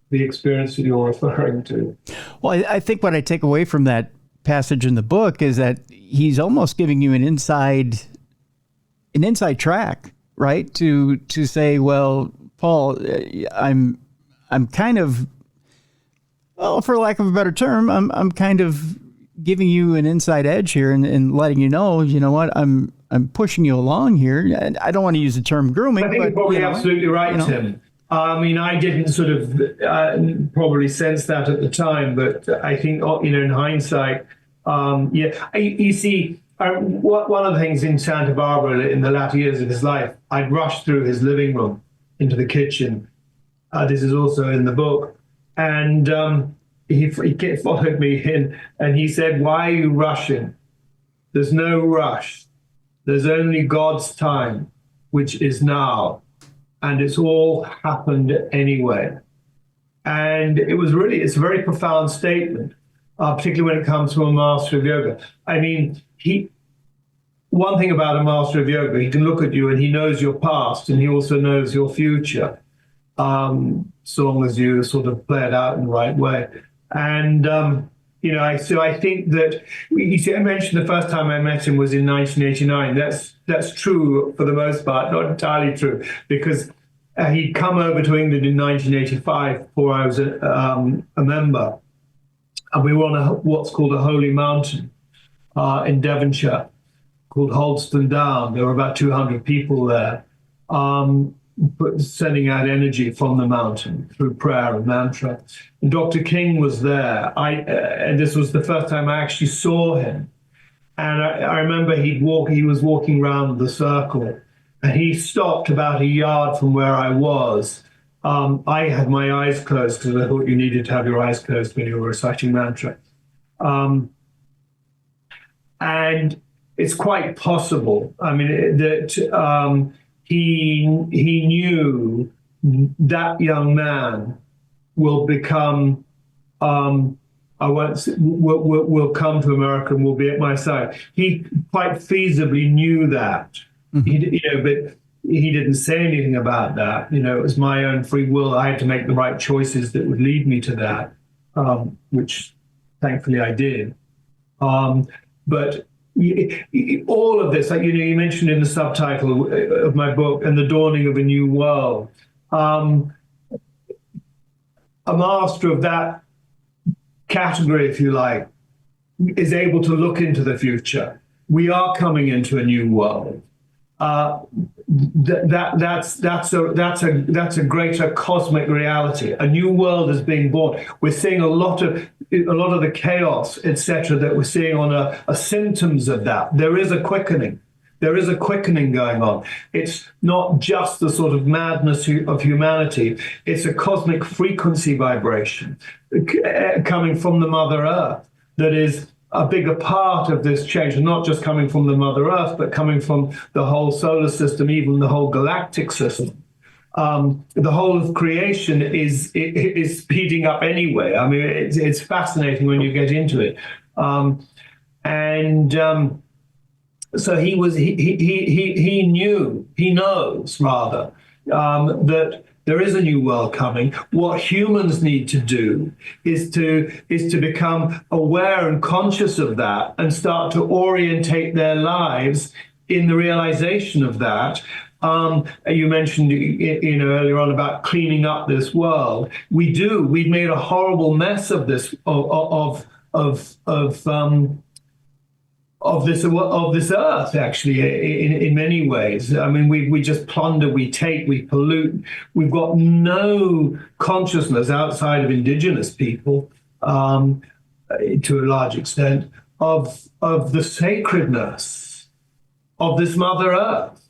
S2: the experience that you're referring to.
S1: Well, I think what I take away from that passage in the book is that he's almost giving you an inside track, right? To say, well, Paul, I'm kind of, well, for lack of a better term, I'm kind of giving you an inside edge here and letting you know what, I'm pushing you along here. And I don't want to use the term grooming.
S2: I think you're probably absolutely right, Tim. I mean, I didn't sort of probably sense that at the time, but I think, in hindsight, you see, one of the things in Santa Barbara in the latter years of his life, I'd rush through his living room into the kitchen. This is also in the book. And he followed me in, and he said, "Why are you rushing? There's no rush. There's only God's time, which is now. And it's all happened anyway." And it's a very profound statement, particularly when it comes from a master of yoga. I mean, one thing about a master of yoga, he can look at you and he knows your past, and he also knows your future, so long as you sort of play it out in the right way. And, so I think that, you see, I mentioned the first time I met him was in 1989. That's true for the most part, not entirely true, because he'd come over to England in 1985 before I was a member. And we were on what's called a holy mountain in Devonshire called Holdstone Down. There were about 200 people there, sending out energy from the mountain through prayer and mantra. And Dr. King was there. And this was the first time I actually saw him. And I remember he was walking around the circle, and he stopped about a yard from where I was. I had my eyes closed because I thought you needed to have your eyes closed when you were reciting mantra. And it's quite possible, I mean, that he knew that young man will become, will come to America and will be at my side. He quite feasibly knew that, but he didn't say anything about that. It was my own free will. I had to make the right choices that would lead me to that, which thankfully I did. But all of this, like, you mentioned in the subtitle of my book, and the dawning of a new world. A master of that category, if you like, is able to look into the future. We are coming into a new world. That's a greater cosmic reality. A new world is being born. We're seeing a lot of the chaos, etc., that we're seeing on a symptoms of that. There is a quickening. There is a quickening going on. It's not just the sort of madness of humanity. It's a cosmic frequency vibration coming from the Mother Earth that is a bigger part of this change, and not just coming from the Mother Earth, but coming from the whole solar system, even the whole galactic system. The whole of creation is speeding up anyway. I mean, it's fascinating when you get into it. So he knows that there is a new world coming. What humans need to do is to become aware and conscious of that and start to orientate their lives in the realization of that. You mentioned, earlier on about cleaning up this world. We've made a horrible mess of this of this earth, actually, in many ways. I mean, we just plunder, we take, we pollute. We've got no consciousness outside of indigenous people, to a large extent, of the sacredness of this Mother Earth.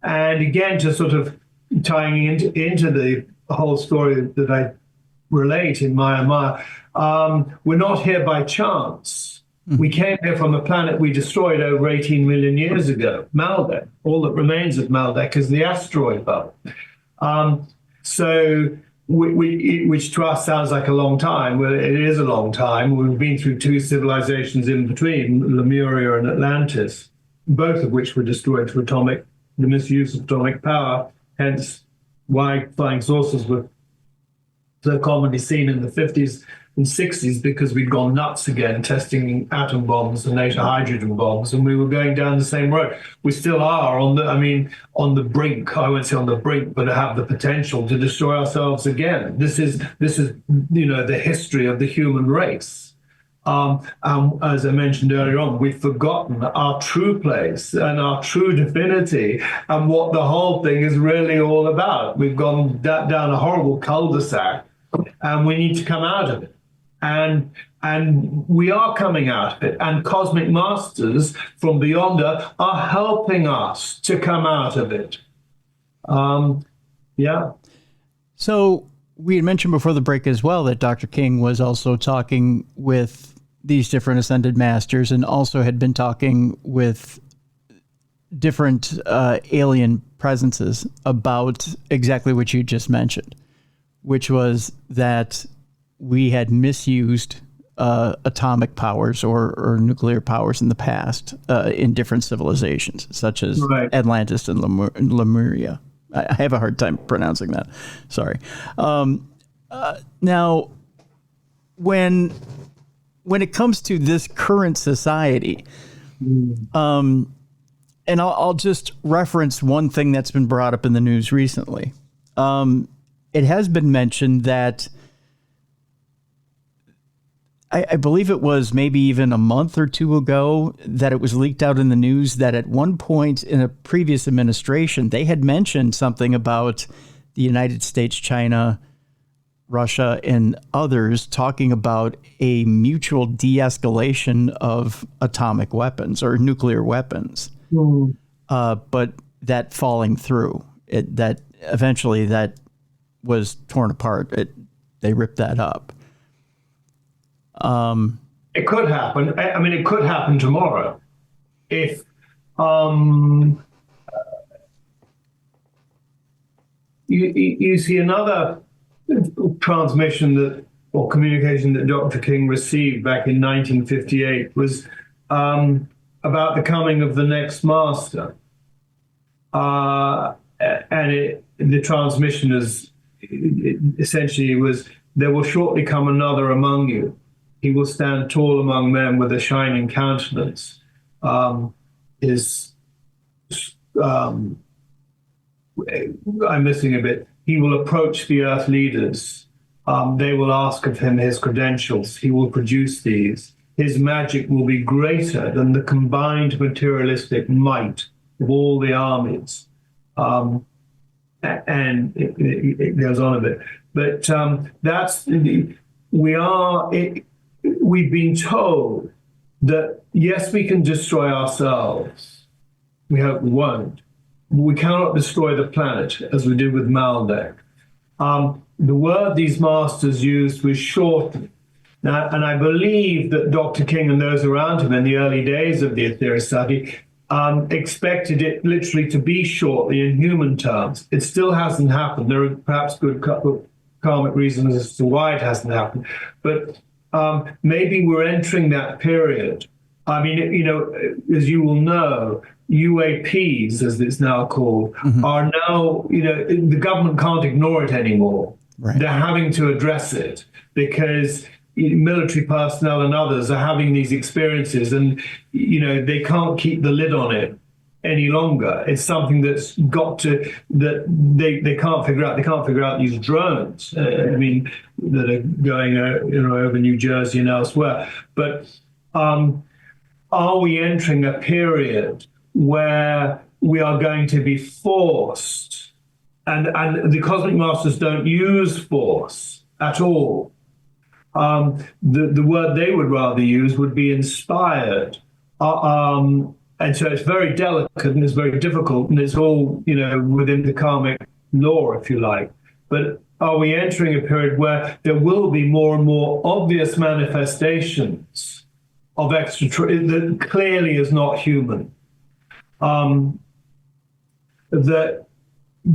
S2: And again, to sort of tying into the whole story that I relate in Mire, we're not here by chance. We came here from a planet we destroyed over 18 million years ago, Maldek. All that remains of Maldek is the asteroid belt. Which to us sounds like a long time. Well, it is a long time. We've been through two civilizations in between, Lemuria and Atlantis, both of which were destroyed through the misuse of atomic power, hence why flying saucers were so commonly seen in the 50s and 60s, because we'd gone nuts again testing atom bombs and later hydrogen bombs, and we were going down the same road. We still are on the brink. I won't say on the brink, but have the potential to destroy ourselves again. This is the history of the human race. As I mentioned earlier on, we've forgotten our true place and our true divinity and what the whole thing is really all about. We've gone down a horrible cul-de-sac, and we need to come out of it. And we are coming out of it. And cosmic masters from beyond are helping us to come out of it.
S1: So we had mentioned before the break as well that Dr. King was also talking with these different ascended masters, and also had been talking with different alien presences about exactly what you just mentioned, which was that we had misused atomic powers or nuclear powers in the past in different civilizations, such as Atlantis and Lemuria. I have a hard time pronouncing that. Sorry. Now, when it comes to this current society, and I'll just reference one thing that's been brought up in the news recently. It has been mentioned that I believe it was maybe even a month or two ago that it was leaked out in the news that at one point in a previous administration, they had mentioned something about the United States, China, Russia, and others talking about a mutual de-escalation of atomic weapons or nuclear weapons, but that falling through, that eventually that was torn apart. They ripped that up.
S2: It could happen. I mean, it could happen tomorrow. If you see another transmission or communication that Dr. King received back in 1958 was about the coming of the next master. And the transmission essentially was, there will shortly come another among you. He will stand tall among men with a shining countenance. I'm missing a bit. He will approach the earth leaders. They will ask of him his credentials. He will produce these. His magic will be greater than the combined materialistic might of all the armies. And it goes on a bit. But we've been told that, yes, we can destroy ourselves. We hope we won't. We cannot destroy the planet as we did with Maldek. The word these masters used was shorten. Now, and I believe that Dr. King and those around him in the early days of the Aetherius Society expected it literally to be shortly in human terms. It still hasn't happened. There are perhaps good karmic reasons as to why it hasn't happened. But maybe we're entering that period. I mean, as you will know, UAPs, as it's now called, are now, the government can't ignore it anymore.
S1: Right.
S2: They're having to address it because military personnel and others are having these experiences, and they can't keep the lid on it any longer. It's something that they can't figure out. They can't figure out these drones. That are going over New Jersey and elsewhere. But are we entering a period where we are going to be forced, and the cosmic masters don't use force at all. The word they would rather use would be inspired. And so it's very delicate and it's very difficult, and it's all, within the karmic law, if you like. But are we entering a period where there will be more and more obvious manifestations of that clearly is not human, that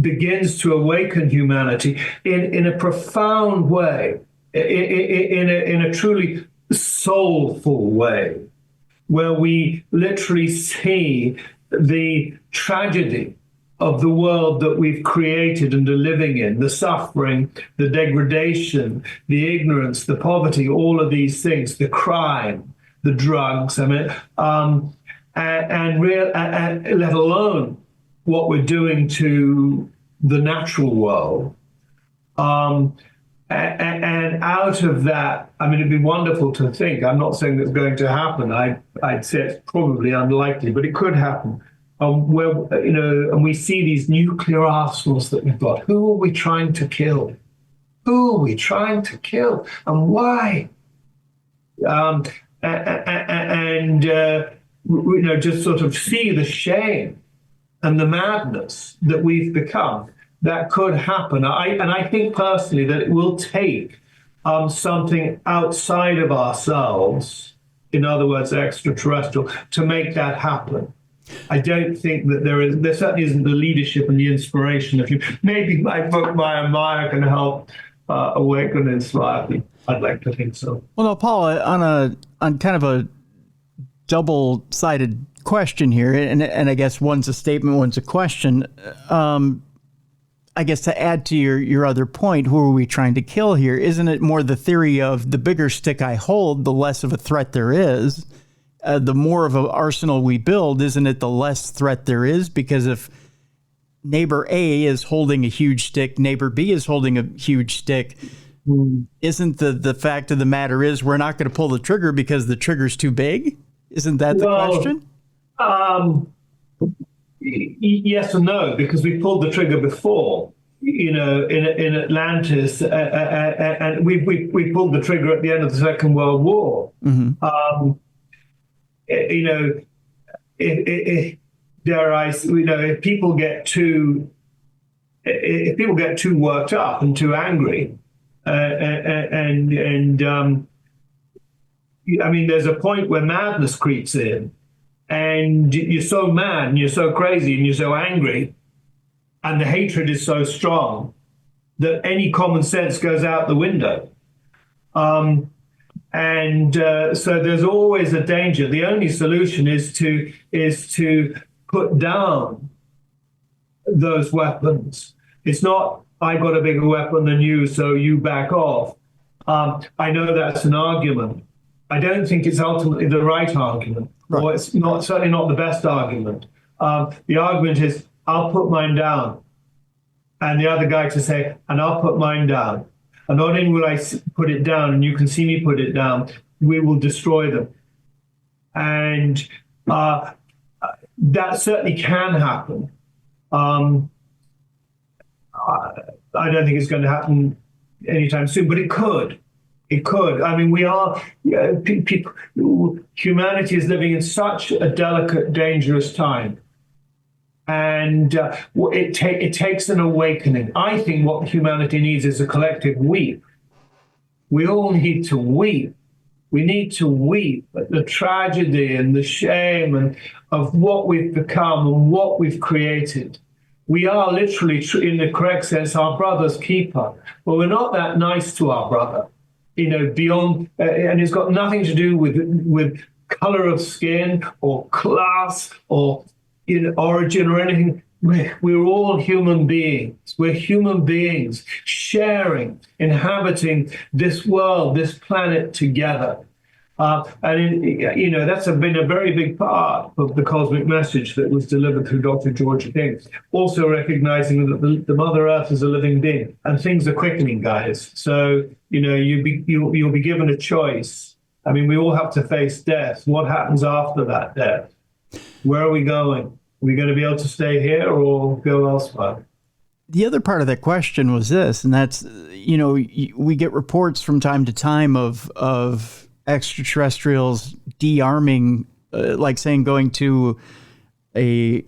S2: begins to awaken humanity in a profound way, in a truly soulful way, where we literally see the tragedy of the world that we've created and are living in, the suffering, the degradation, the ignorance, the poverty, all of these things, the crime, the drugs, and let alone what we're doing to the natural world. And out of that, it'd be wonderful to think, I'm not saying that's going to happen, I'd say it's probably unlikely, but it could happen, where, and we see these nuclear arsenals that we've got. Who are we trying to kill? Who are we trying to kill? And why? Just sort of see the shame and the madness that we've become. That could happen. I think personally that it will take something outside of ourselves, in other words, extraterrestrial, to make that happen. I don't think that there certainly isn't the leadership and the inspiration. Maybe my book, Mire, can help awaken and inspire people. I'd like to think so.
S1: Well, now, Paul, on kind of a double-sided question here, and I guess one's a statement, one's a question. I guess to add to your other point, who are we trying to kill here? Isn't it more the theory of the bigger stick I hold, the less of a threat there is? The more of an arsenal we build, isn't it the less threat there is? Because if neighbor A is holding a huge stick, neighbor B is holding a huge stick, isn't the fact of the matter is we're not going to pull the trigger because the trigger's too big? Isn't that the question?
S2: Yes and no, because we pulled the trigger before, in Atlantis, and we pulled the trigger at the end of the Second World War. If people get too if people get too worked up and too angry, I mean, there's a point where madness creeps in, and you're so mad and you're so crazy and you're so angry, and the hatred is so strong that any common sense goes out the window. So there's always a danger. The only solution is to put down those weapons. It's not, I got a bigger weapon than you, so you back off. I know that's an argument. I don't think it's ultimately the right argument, right. Or it's certainly not the best argument. The argument is, I'll put mine down. And the other guy to say, and I'll put mine down. And not only will I put it down, and you can see me put it down, we will destroy them. And that certainly can happen. I don't think it's going to happen anytime soon, but it could. It could. I mean, humanity is living in such a delicate, dangerous time. And it takes an awakening. I think what humanity needs is a collective weep. We all need to weep. We need to weep at the tragedy and the shame and of what we've become and what we've created. We are literally, in the correct sense, our brother's keeper. But we're not that nice to our brother, beyond, and it's got nothing to do with color of skin or class or origin or anything. We're all human beings. We're human beings sharing, inhabiting this world, this planet together. That's been a very big part of the cosmic message that was delivered through Dr. George King. Also recognizing that the Mother Earth is a living being, and things are quickening, guys. So you'll be given a choice. I mean, we all have to face death. What happens after that death? Where are we going? Are we going to be able to stay here or go elsewhere?
S1: The other part of that question was this, and that's we get reports from time to time of extraterrestrials de-arming, like saying going to a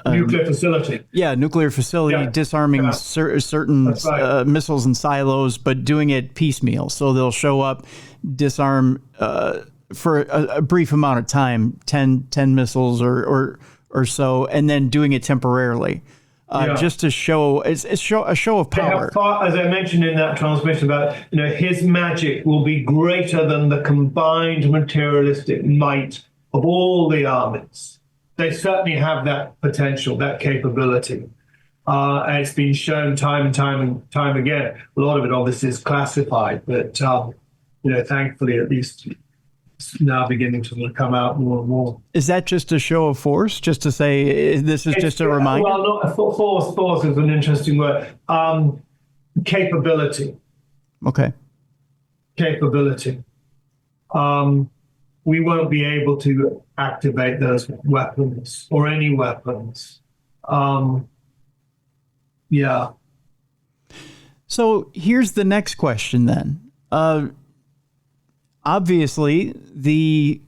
S2: nuclear facility.
S1: Yeah, nuclear facility, disarming certain missiles and silos, but doing it piecemeal. So they'll show up, disarm for a brief amount of time, 10 missiles or so, and then doing it temporarily. Just to show, it's a show of power.
S2: As I mentioned in that transmission about, his magic will be greater than the combined materialistic might of all the armies. They certainly have that potential, that capability. And it's been shown time and time again. A lot of it obviously is classified, but, thankfully at least it's now beginning to come out more and more.
S1: Is that just a show of force? Just to say this is just a reminder?
S2: Well, not force is an interesting word. Capability.
S1: Okay.
S2: Capability. We won't be able to activate those weapons or any weapons.
S1: So here's the next question then. Obviously, the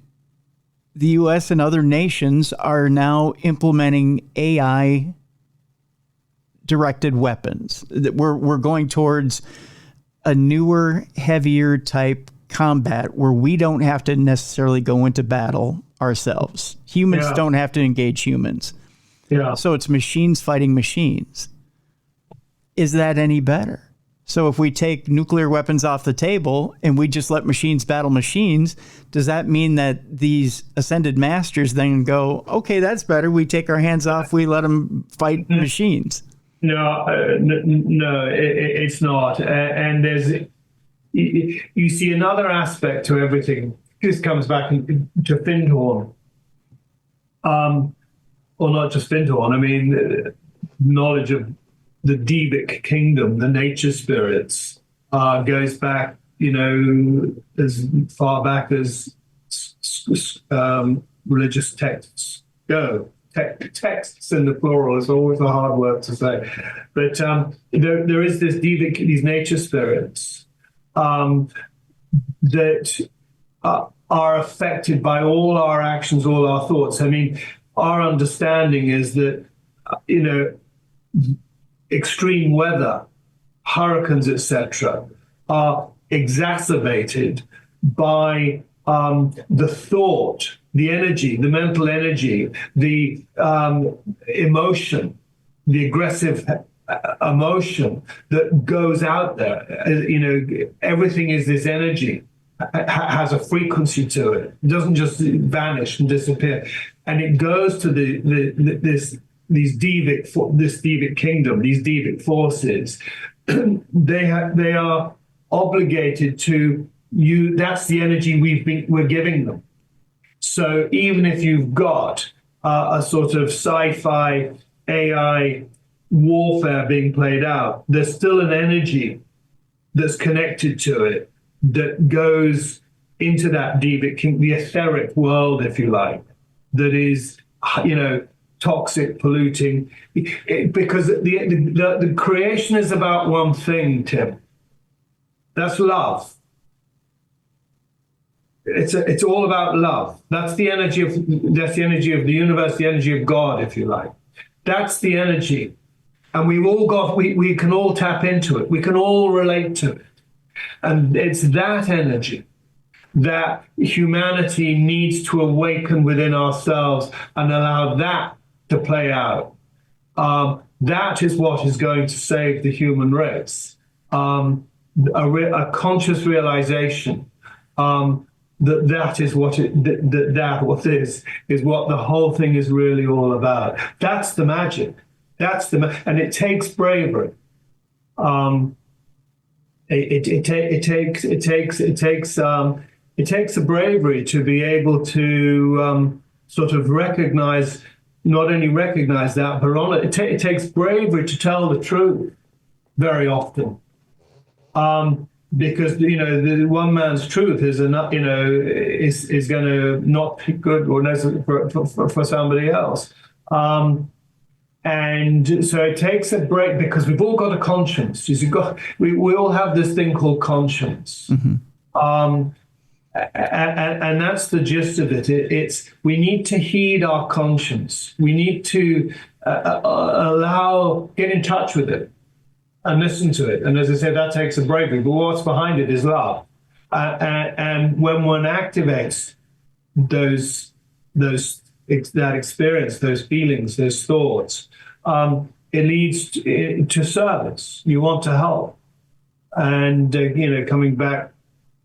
S1: U.S. and other nations are now implementing AI-directed weapons. We're going towards a newer, heavier type combat where we don't have to necessarily go into battle ourselves. Humans don't have to engage humans.
S2: Yeah.
S1: So it's machines fighting machines. Is that any better? So if we take nuclear weapons off the table and we just let machines battle machines, does that mean that these ascended masters then go, okay, that's better. We take our hands off. We let them fight machines.
S2: No, it's not. And you see another aspect to everything. This comes back to Findhorn. Or not just Findhorn. I mean, knowledge of the Devic kingdom, the nature spirits, goes back, as far back as religious texts go. Texts in the plural is always a hard word to say. But there is this Devic, these nature spirits that are affected by all our actions, all our thoughts. I mean, our understanding is that, extreme weather, hurricanes, etc., are exacerbated by the thought, the energy, the mental energy, the emotion, the aggressive emotion that goes out there. Everything is this energy, has a frequency to it. It doesn't just vanish and disappear. And it goes to this devic kingdom, these devic forces. They are obligated to you. That's the energy we're giving them. So even if you've got a sort of sci-fi AI warfare being played out, there's still an energy that's connected to it that goes into that devic, the etheric world, if you like, that is, toxic, polluting, because the creation is about one thing, Tim. That's love. It's all about love. That's the energy of the universe, the energy of God, if you like. That's the energy. And we can all tap into it. We can all relate to it. And it's that energy that humanity needs to awaken within ourselves and allow that to play out. That is what is going to save the human race. A conscious realization that is what is what the whole thing is really all about. That's the magic. And it takes bravery. It takes a bravery to be able to sort of not only recognize that, but on it. It takes bravery to tell the truth very often. Because the one man's truth is is going to not be good or necessary for somebody else. And so it takes a break, because we've all got a conscience. We all have this thing called conscience. Mm-hmm. And that's the gist of it. We need to heed our conscience. We need to get in touch with it and listen to it. And as I said, that takes a bravery. But what's behind it is love. And when one activates that experience, those feelings, those thoughts, it leads to service. You want to help. And, coming back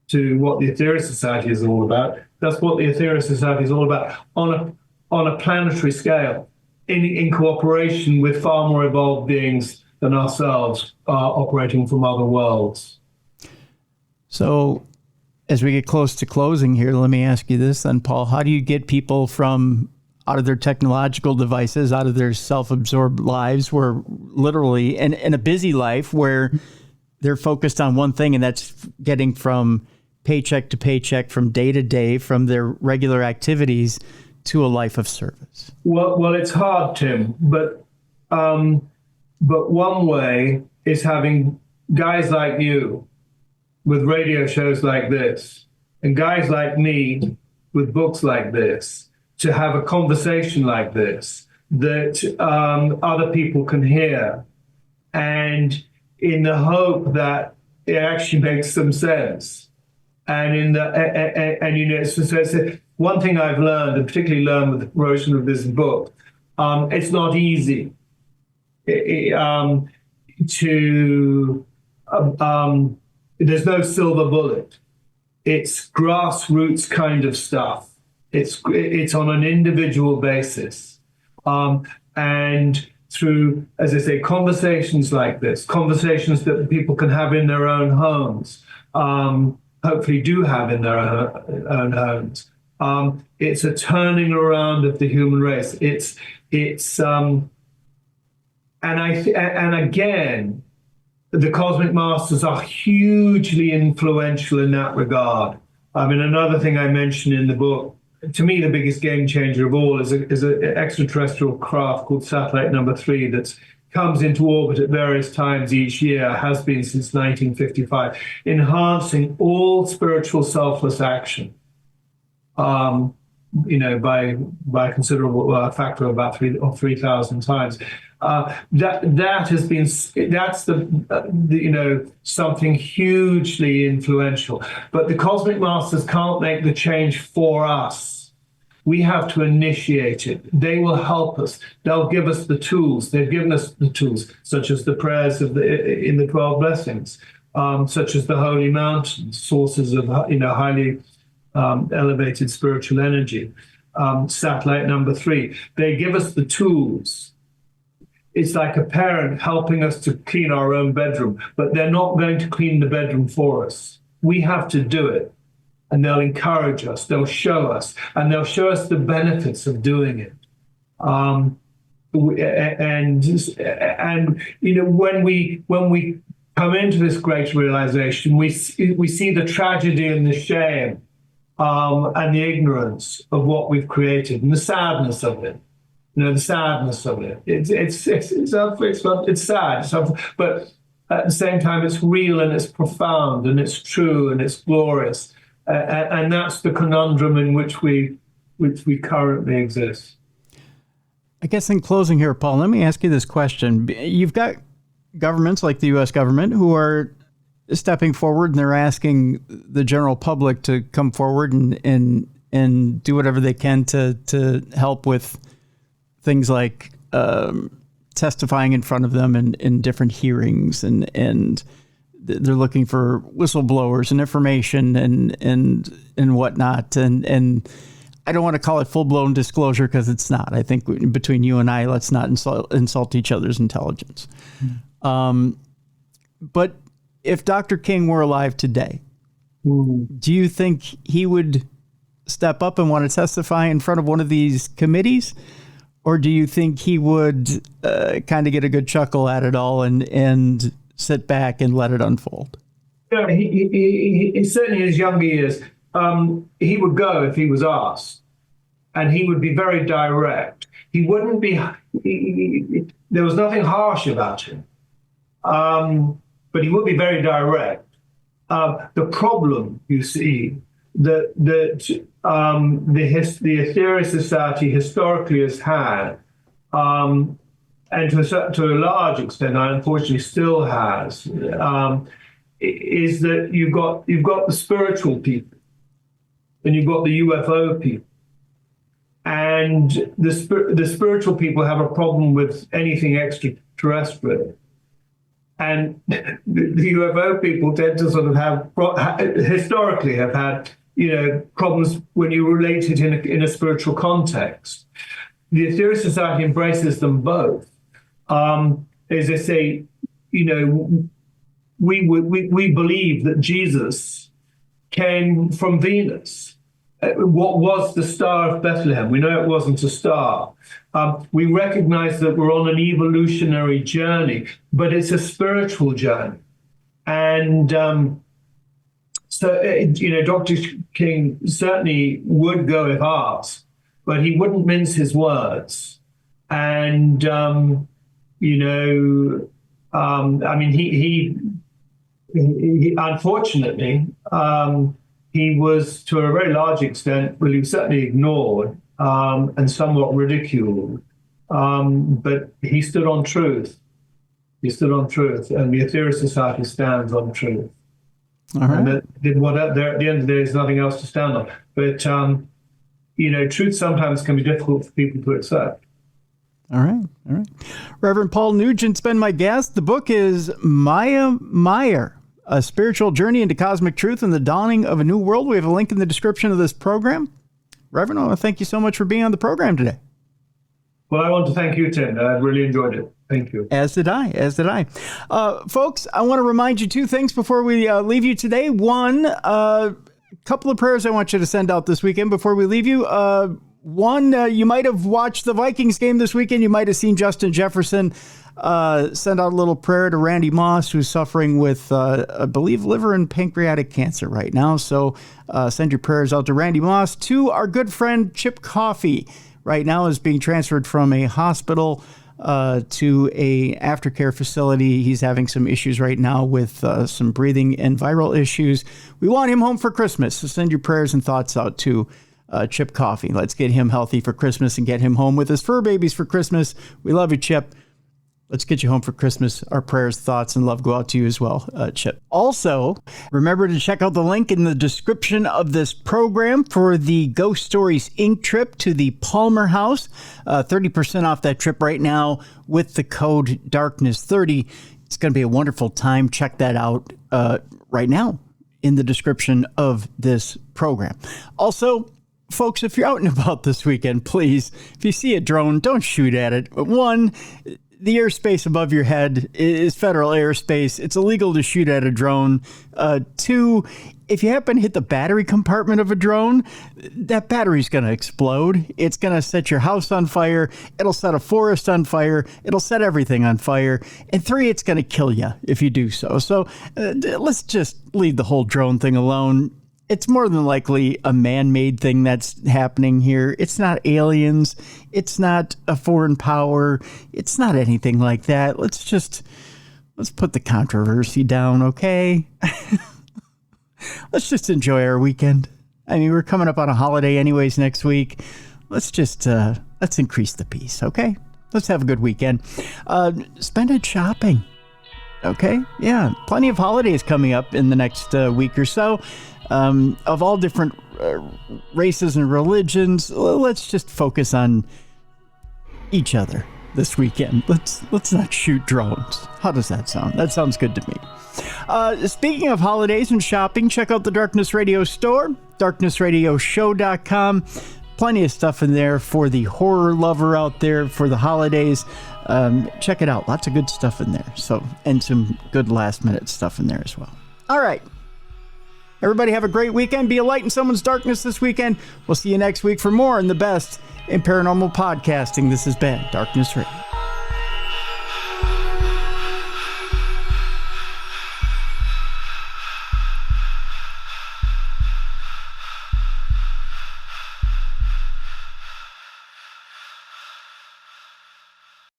S2: to what the Aetherius Society is all about, that's what the Aetherius Society is all about, on a planetary scale, in cooperation with far more evolved beings than ourselves, operating from other worlds.
S1: So as we get close to closing here, let me ask you this then, Paul. How do you get people from out of their technological devices, out of their self-absorbed lives, where literally in a busy life where they're focused on one thing, and that's getting from paycheck to paycheck, from day to day, from their regular activities to a life of service?
S2: Well, it's hard, Tim, but one way is having guys like you with radio shows like this, and guys like me with books like this, to have a conversation like this that other people can hear, and in the hope that it actually makes some sense. And so it's one thing I've learned, and particularly learned with the promotion of this book. It's not easy there's no silver bullet. It's grassroots kind of stuff. It's on an individual basis, and through, as I say, conversations like this, conversations that people can have in their own homes. Hopefully do have in their own homes. It's a turning around of the human race. And again, the cosmic masters are hugely influential in that regard. I mean, another thing I mentioned in the book, to me, the biggest game changer of all is an extraterrestrial craft called Satellite Number 3 that's comes into orbit at various times each year, has been since 1955, enhancing all spiritual selfless action. by a considerable factor of about 3,000 times. That has been, something hugely influential. But the cosmic masters can't make the change for us. We have to initiate it. They will help us. They'll give us the tools. They've given us the tools, such as the prayers in the 12 blessings, such as the holy mountains, sources of highly elevated spiritual energy. Satellite number 3. They give us the tools. It's like a parent helping us to clean our own bedroom, but they're not going to clean the bedroom for us. We have to do it. And they'll encourage us, they'll show us, and they'll show us the benefits of doing it. And when we come into this great realization, we see the tragedy and the shame and the ignorance of what we've created and the sadness of it. The sadness of it. It's sad, but at the same time, it's real and it's profound and it's true and it's glorious. And that's the conundrum in which we currently exist.
S1: I guess in closing here, Paul, let me ask you this question. You've got governments like the U.S. government who are stepping forward and they're asking the general public to come forward and do whatever they can to help with things like testifying in front of them in different hearings, and they're looking for whistleblowers and information and whatnot. And I don't want to call it full-blown disclosure because it's not. I think between you and I, let's not insult each other's intelligence. But if Dr. King were alive today, do you think he would step up and want to testify in front of one of these committees? Or do you think he would kind of get a good chuckle at it all and sit back and let it unfold?
S2: Yeah, he certainly in his younger years, he would go if he was asked, and he would be very direct. He wouldn't be. There was nothing harsh about him, but he would be very direct. The problem, you see, that the Aetherius Society historically has had, and to a large extent, unfortunately still has, is that you've got the spiritual people, and you've got the UFO people, and the spiritual people have a problem with anything extraterrestrial. And the UFO people tend to sort of historically have had, problems when you relate it in a spiritual context. The Aetherius Society embraces them both. As I say, we believe that Jesus came from Venus. What was the Star of Bethlehem? We know it wasn't a star. We recognize that we're on an evolutionary journey, but it's a spiritual journey. And Dr. King certainly would go if asked, but he wouldn't mince his words. And, he unfortunately, he was, to a very large extent, he was certainly ignored and somewhat ridiculed. But he stood on truth. He stood on truth, and the Aetherius Society stands on truth.
S1: All right.
S2: And at the end of the day, there's nothing else to stand on. But, truth sometimes can be difficult for people to accept.
S1: All right. Reverend Paul Nugent's been my guest. The book is Mire, A Spiritual Journey into Cosmic Truth and the Dawning of a New World. We have a link in the description of this program. Reverend, I want to thank you so much for being on the program today.
S2: Well, I want to thank you, Tim. I really enjoyed it. Thank you.
S1: As did I. Folks, I want to remind you two things before we leave you today. One, a couple of prayers I want you to send out this weekend before we leave you. One, you might have watched the Vikings game this weekend. You might have seen Justin Jefferson send out a little prayer to Randy Moss, who's suffering with, I believe, liver and pancreatic cancer right now. So send your prayers out to Randy Moss. Two, our good friend Chip Coffey right now is being transferred from a hospital to a aftercare facility. He's having some issues right now with some breathing and viral issues. We want him home for Christmas, so send your prayers and thoughts out to Chip Coffee. Let's get him healthy for Christmas and get him home with his fur babies for Christmas. We love you, Chip. Let's get you home for Christmas. Our prayers, thoughts, and love go out to you as well, Chip. Also, remember to check out the link in the description of this program for the Ghost Stories Inc. trip to the Palmer House. 30% off that trip right now with the code Darkness30. It's going to be a wonderful time. Check that out right now in the description of this program. Also, folks, if you're out and about this weekend, please, if you see a drone, don't shoot at it. One, the airspace above your head is federal airspace. It's illegal to shoot at a drone. Two, if you happen to hit the battery compartment of a drone, that battery's going to explode. It's going to set your house on fire. It'll set a forest on fire. It'll set everything on fire. And three, it's going to kill you if you do so. So let's just leave the whole drone thing alone. It's more than likely a man-made thing that's happening here. It's not aliens. It's not a foreign power. It's not anything like that. Let's put the controversy down, okay? Let's just enjoy our weekend. I mean, we're coming up on a holiday anyways next week. Let's increase the peace, okay? Let's have a good weekend. Spend it shopping, okay? Yeah, plenty of holidays coming up in the next week or so. Of all different races and religions, let's just focus on each other this weekend. Let's not shoot drones. How does that sound? That sounds good to me. Speaking of holidays and shopping, check out the Darkness Radio store, darknessradioshow.com. Plenty of stuff in there for the horror lover out there for the holidays. Check it out. Lots of good stuff in there. So, and some good last minute stuff in there as well. All right. Everybody have a great weekend. Be a light in someone's darkness this weekend. We'll see you next week for more and the best in paranormal podcasting. This has been Darkness Radio.